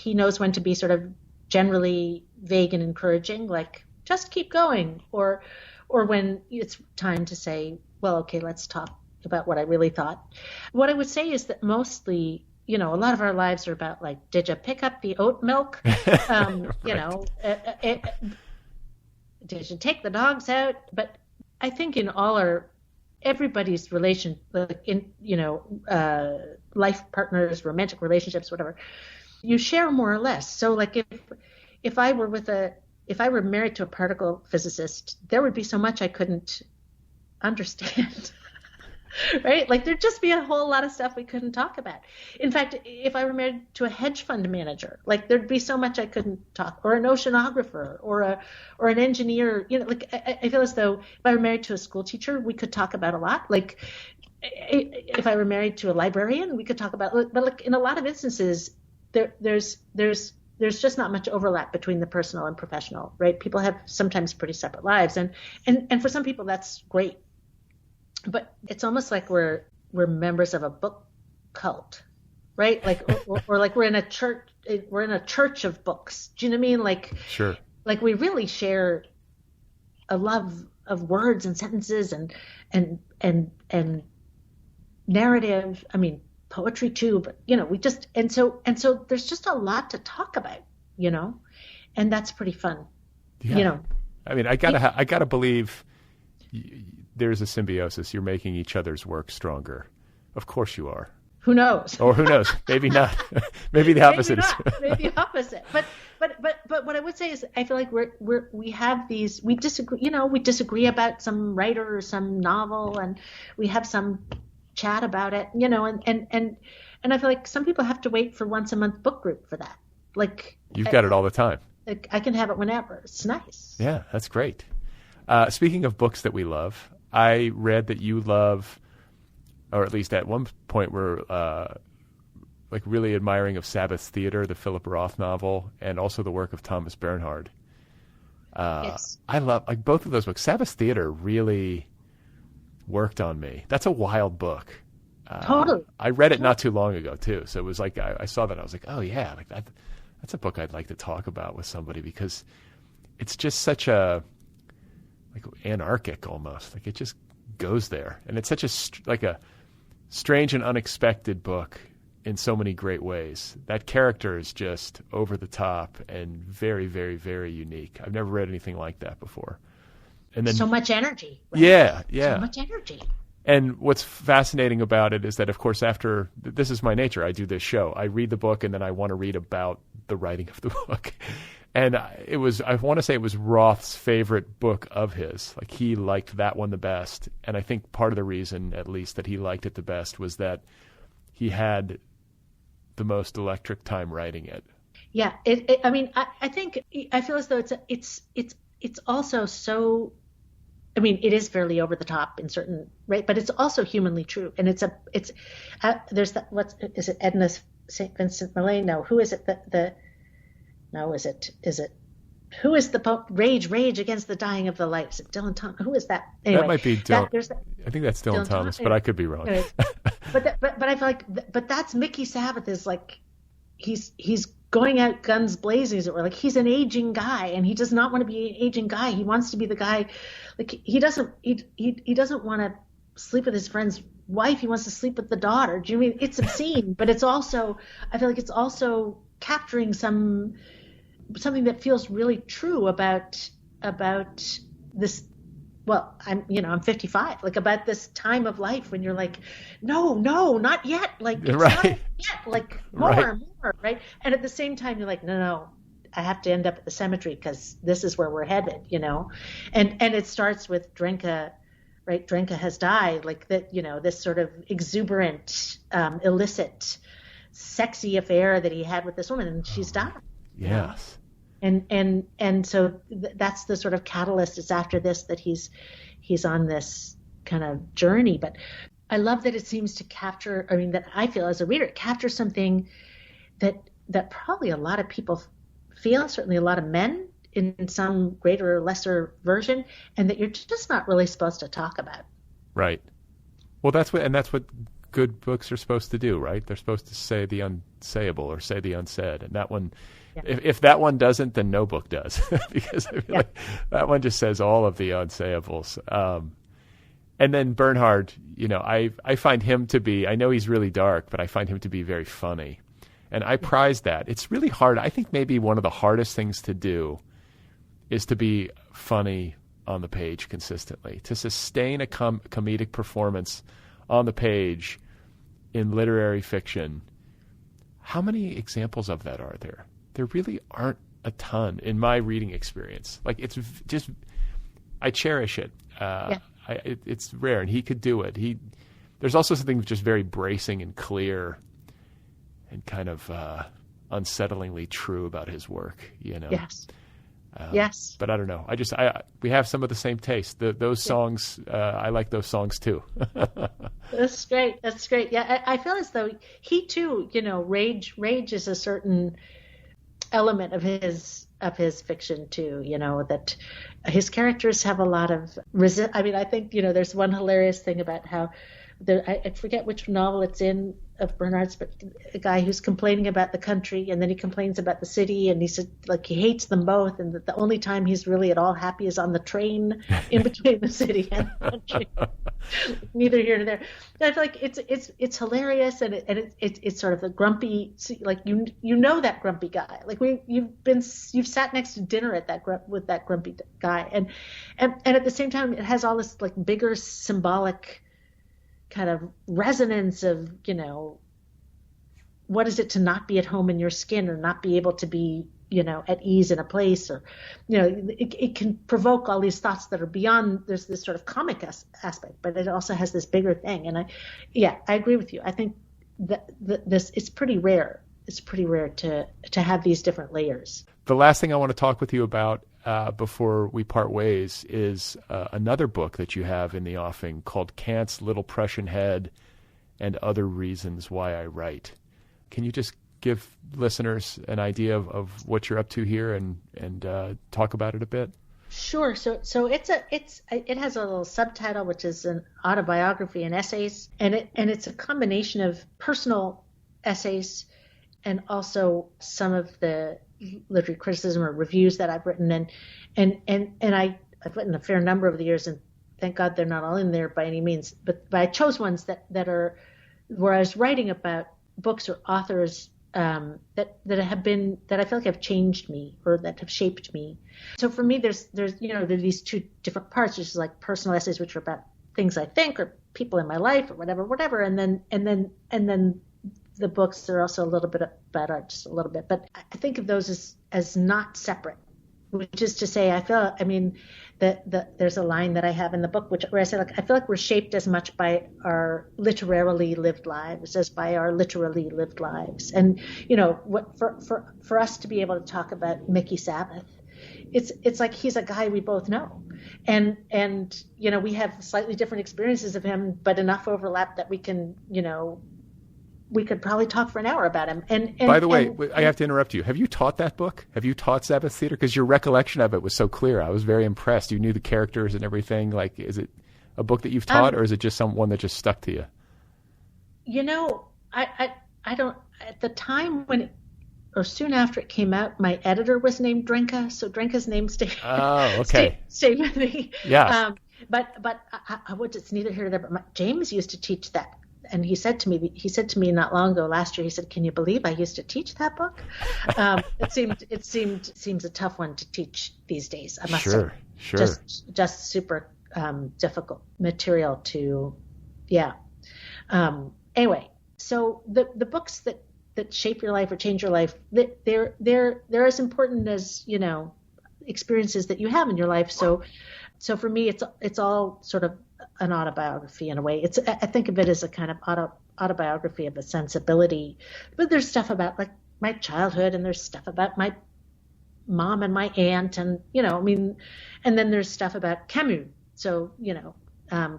[SPEAKER 3] knows when to be sort of generally vague and encouraging, like just keep going, or when it's time to say, well, okay, let's talk about what I really thought. What I would say is that mostly, a lot of our lives are about like, did you pick up the oat milk? Did you take the dogs out? But I think in everybody's relation, like life partners, romantic relationships, whatever, you share more or less. So like if I were married to a particle physicist, there would be so much I couldn't understand. Right? Like there'd just be a whole lot of stuff we couldn't talk about. In fact, if I were married to a hedge fund manager, like there'd be so much I couldn't talk, or an oceanographer, or an engineer, like I feel as though if I were married to a school teacher, we could talk about a lot. Like if I were married to a librarian, we could talk about, but like in a lot of instances, there's just not much overlap between the personal and professional, right? People have sometimes pretty separate lives, and for some people that's great. But it's almost like we're members of a book cult, right? Like, or like we're in a church. We're in a church of books. Do you know what I mean? Like,
[SPEAKER 1] sure. Like
[SPEAKER 3] we really share a love of words and sentences and narrative. I mean, poetry too. But we just and so there's just a lot to talk about, and that's pretty fun.
[SPEAKER 1] Yeah. I mean, I gotta believe. There's a symbiosis. You're making each other's work stronger. Of course you are.
[SPEAKER 3] Who knows?
[SPEAKER 1] Or who knows? Maybe not. Maybe the opposite.
[SPEAKER 3] Maybe the opposite. But what I would say is I feel like we have these, we disagree, we disagree about some writer or some novel, and we have some chat about it, and I feel like some people have to wait for once a month book group for that. Like
[SPEAKER 1] you've got it all the time.
[SPEAKER 3] Like, I can have it whenever. It's nice.
[SPEAKER 1] Yeah, that's great. Speaking of books that we love, I read that you love, or at least at one point were like really admiring of Sabbath Theater, the Philip Roth novel, and also the work of Thomas Bernhard.
[SPEAKER 3] Yes.
[SPEAKER 1] I love like both of those books. Sabbath Theater really worked on me. That's a wild book.
[SPEAKER 3] Totally.
[SPEAKER 1] I read it not too long ago too, so it was like I saw that, I was like, oh yeah, like that's a book I'd like to talk about with somebody, because it's just such a like anarchic almost. Like it just goes there, and it's such a strange and unexpected book in so many great ways. That character is just over the top and very, very, very unique. I've never read anything like that before. And then
[SPEAKER 3] so much energy. Right?
[SPEAKER 1] Yeah.
[SPEAKER 3] So much energy.
[SPEAKER 1] And what's fascinating about it is that, of course, after this is my nature, I do this show. I read the book and then I want to read about the writing of the book. And I want to say it was Roth's favorite book of his. Like, he liked that one the best. And I think part of the reason, at least, that he liked it the best was that he had the most electric time writing it.
[SPEAKER 3] Yeah. I think I feel as though it's also so, I mean, it is fairly over the top in certain, right? But it's also humanly true. And there's that, is it Edna St. Vincent Millay? No, who is it who is the Pope? Rage against the dying of the light. Is it Dylan Thomas? Who is that? Anyway,
[SPEAKER 1] that might be Dylan. I think that's Dylan Thomas, but I could be wrong.
[SPEAKER 3] Anyways, but I feel like, but that's Mickey Sabbath is like, he's going out guns blazing, as it were. Like, he's an aging guy, and he does not want to be an aging guy. He wants to be the guy. Like, he doesn't want to sleep with his friend's wife. He wants to sleep with the daughter. Do you mean it's obscene? But it's also, I feel like it's also capturing something that feels really true about this. Well, I'm 55, like, about this time of life when you're like, no, not yet. Like, it's
[SPEAKER 1] right.
[SPEAKER 3] Not yet. Like, more, right? And at the same time, you're like, no, I have to end up at the cemetery because this is where we're headed, And it starts with Drenka, right? Drenka has died, like that, this sort of exuberant, illicit, sexy affair that he had with this woman, and she's died.
[SPEAKER 1] Yes.
[SPEAKER 3] And so that's the sort of catalyst. It's after this that he's on this kind of journey. But I love that it seems to capture, that I feel as a reader, it captures something that probably a lot of people feel, certainly a lot of men in some greater or lesser version, and that you're just not really supposed to talk about. Right.
[SPEAKER 1] Well, that's what good books are supposed to do, right? They're supposed to say the unsayable or say the unsaid. And that one, yeah. If that one doesn't, then no book does, because I feel like that one just says all of the unsayables. And then Bernhard, I find him to be, I know he's really dark, but I find him to be very funny. And I prize that. It's really hard. I think maybe one of the hardest things to do is to be funny on the page consistently, to sustain a comedic performance on the page in literary fiction. How many examples of that are there? There really aren't a ton in my reading experience. Like, it's just, I cherish it. It's rare, and he could do it. There's also something just very bracing and clear and kind of unsettlingly true about his work,
[SPEAKER 3] Yes. Yes.
[SPEAKER 1] But I don't know. We have some of the same taste. Those songs, I like those songs too.
[SPEAKER 3] That's great. Yeah, I feel as though he too, rage is a certain element of his fiction too. That his characters have a lot of I think there's one hilarious thing about how I forget which novel it's in of Bernhard's, but a guy who's complaining about the country, and then he complains about the city, and he said, like, he hates them both, and that the only time he's really at all happy is on the train in between the city and the country. Neither here nor there. But I feel like it's hilarious, and it's sort of the grumpy, like that grumpy guy. Like, you've sat next to dinner with that grumpy guy, and at the same time it has all this like bigger symbolic kind of resonance of, what is it to not be at home in your skin, or not be able to be, at ease in a place, or, it can provoke all these thoughts that are beyond. There's this sort of comic aspect, but it also has this bigger thing. And I agree with you. I think that it's pretty rare. It's pretty rare to have these different layers.
[SPEAKER 1] The last thing I want to talk with you about before we part ways is another book that you have in the offing called Kant's Little Prussian Head and Other Reasons Why I Write. Can you just give listeners an idea of what you're up to here and talk about it a bit?
[SPEAKER 3] Sure. So it has a little subtitle, which is an autobiography and essays, and it's a combination of personal essays and also some of the literary criticism or reviews that I've written, and I've written a fair number over the years, and thank God they're not all in there by any means, but I chose ones that are where I was writing about books or authors that I feel like have changed me or that have shaped me. So for me, there's these two different parts, just like personal essays, which are about things I think or people in my life or whatever, and then the books are also a little bit about art, just a little bit. But I think of those as not separate, which is to say, there's a line that I have in the book where I say, like, I feel like we're shaped as much by our literarily lived lives as by our literally lived lives. And for us to be able to talk about Mickey Sabbath, it's like he's a guy we both know, and we have slightly different experiences of him, but enough overlap that we can we could probably talk for an hour about him. And
[SPEAKER 1] by the way, I have to interrupt you. Have you taught that book? Have you taught Sabbath Theater? Because your recollection of it was so clear. I was very impressed. You knew the characters and everything. Like, is it a book that you've taught, or is it just one that just stuck to you?
[SPEAKER 3] I don't. At the time when, or soon after it came out, my editor was named Drinka, so Drinka's name stayed.
[SPEAKER 1] Oh, okay.
[SPEAKER 3] stayed with me.
[SPEAKER 1] Yeah.
[SPEAKER 3] But it's neither here nor there. But James used to teach that. And he said to me not long ago, last year, he said, "Can you believe I used to teach that book?" It seems a tough one to teach these days. I must say,
[SPEAKER 1] sure,
[SPEAKER 3] just super difficult material to, yeah. Anyway, so the books that shape your life or change your life, they're as important as experiences that you have in your life. So for me, it's all sort of an autobiography in a way. I think of it as a kind of autobiography of a sensibility, but there's stuff about like my childhood, and there's stuff about my mom and my aunt, and and then there's stuff about Camus. So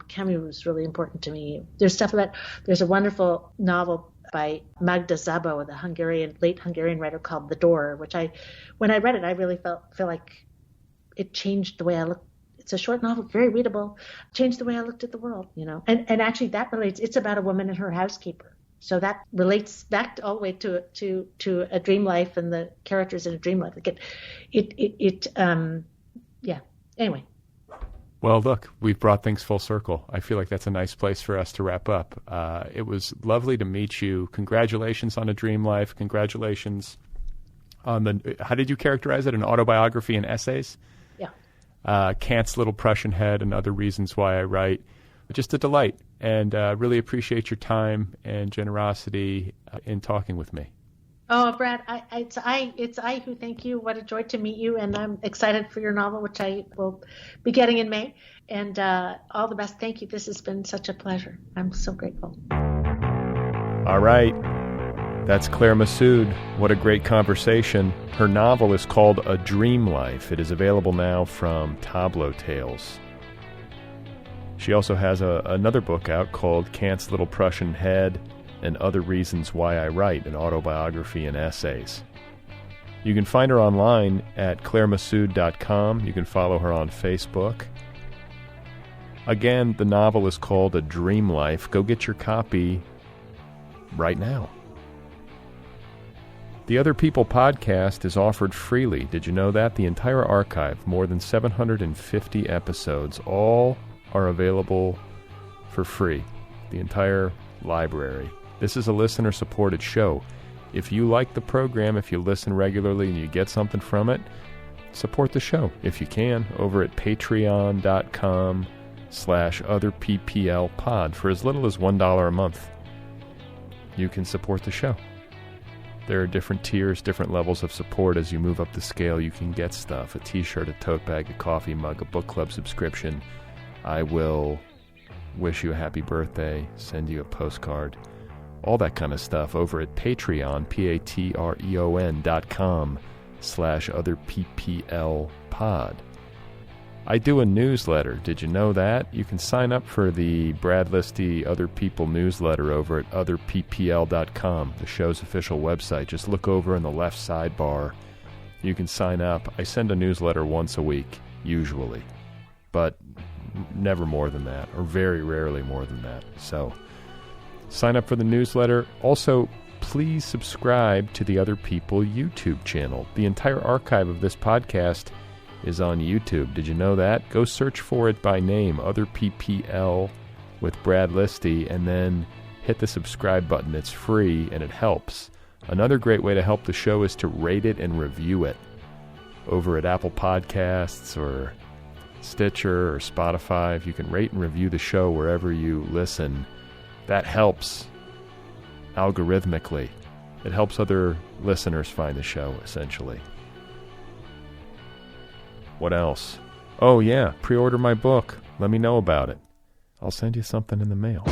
[SPEAKER 3] Camus was really important to me. There's a wonderful novel by Magda Szabo, the late Hungarian writer, called The Door, which when I read it, I really feel like it changed the way I looked. It's a short novel, very readable, changed the way I looked at the world, And actually that relates, it's about a woman and her housekeeper. So that relates back all the way to A Dream Life and the characters in A Dream Life. Yeah. Anyway.
[SPEAKER 1] Well, look, we've brought things full circle. I feel like that's a nice place for us to wrap up. It was lovely to meet you. Congratulations on A Dream Life. Congratulations on how did you characterize it? An autobiography and essays? Kant's Little Prussian Head and Other Reasons Why I Write. Just a delight, and really appreciate your time and generosity in talking with me.
[SPEAKER 3] Oh, Brad, it's I who thank you. What a joy to meet you, and I'm excited for your novel, which I will be getting in May. And all the best. Thank you. This has been such a pleasure. I'm so grateful.
[SPEAKER 1] All right. That's Claire Messud. What a great conversation. Her novel is called A Dream Life. It is available now from Tableau Tales. She also has another book out called Kant's Little Prussian Head and Other Reasons Why I Write, an autobiography and essays. You can find her online at clairemessud.com. You can follow her on Facebook. Again, the novel is called A Dream Life. Go get your copy right now. The Other People podcast is offered freely. Did you know that? The entire archive, more than 750 episodes, all are available for free. The entire library. This is a listener-supported show. If you like the program, if you listen regularly and you get something from it, support the show, if you can, over at patreon.com/otherpplpod. For as little as $1 a month, you can support the show. There are different tiers, different levels of support. As you move up the scale, you can get stuff, a t-shirt, a tote bag, a coffee mug, a book club subscription. I will wish you a happy birthday, send you a postcard, all that kind of stuff over at Patreon, patreon.com/ facebook.com/otherpplpod. I do a newsletter. Did you know that? You can sign up for the Brad Listi Other People newsletter over at otherppl.com, the show's official website. Just look over in the left sidebar. You can sign up. I send a newsletter once a week, usually, but never more than that, or very rarely more than that. So sign up for the newsletter. Also, please subscribe to the Other People YouTube channel. The entire archive of this podcast is on YouTube. Did you know that? Go search for it by name, Otherppl with Brad Listi, and then hit the subscribe button. It's free and it helps. Another great way to help the show is to rate it and review it over at Apple Podcasts or Stitcher or Spotify. If you can rate and review the show wherever you listen, that helps algorithmically. It helps other listeners find the show, essentially. What else? Oh, yeah, pre-order my book. Let me know about it. I'll send you something in the mail.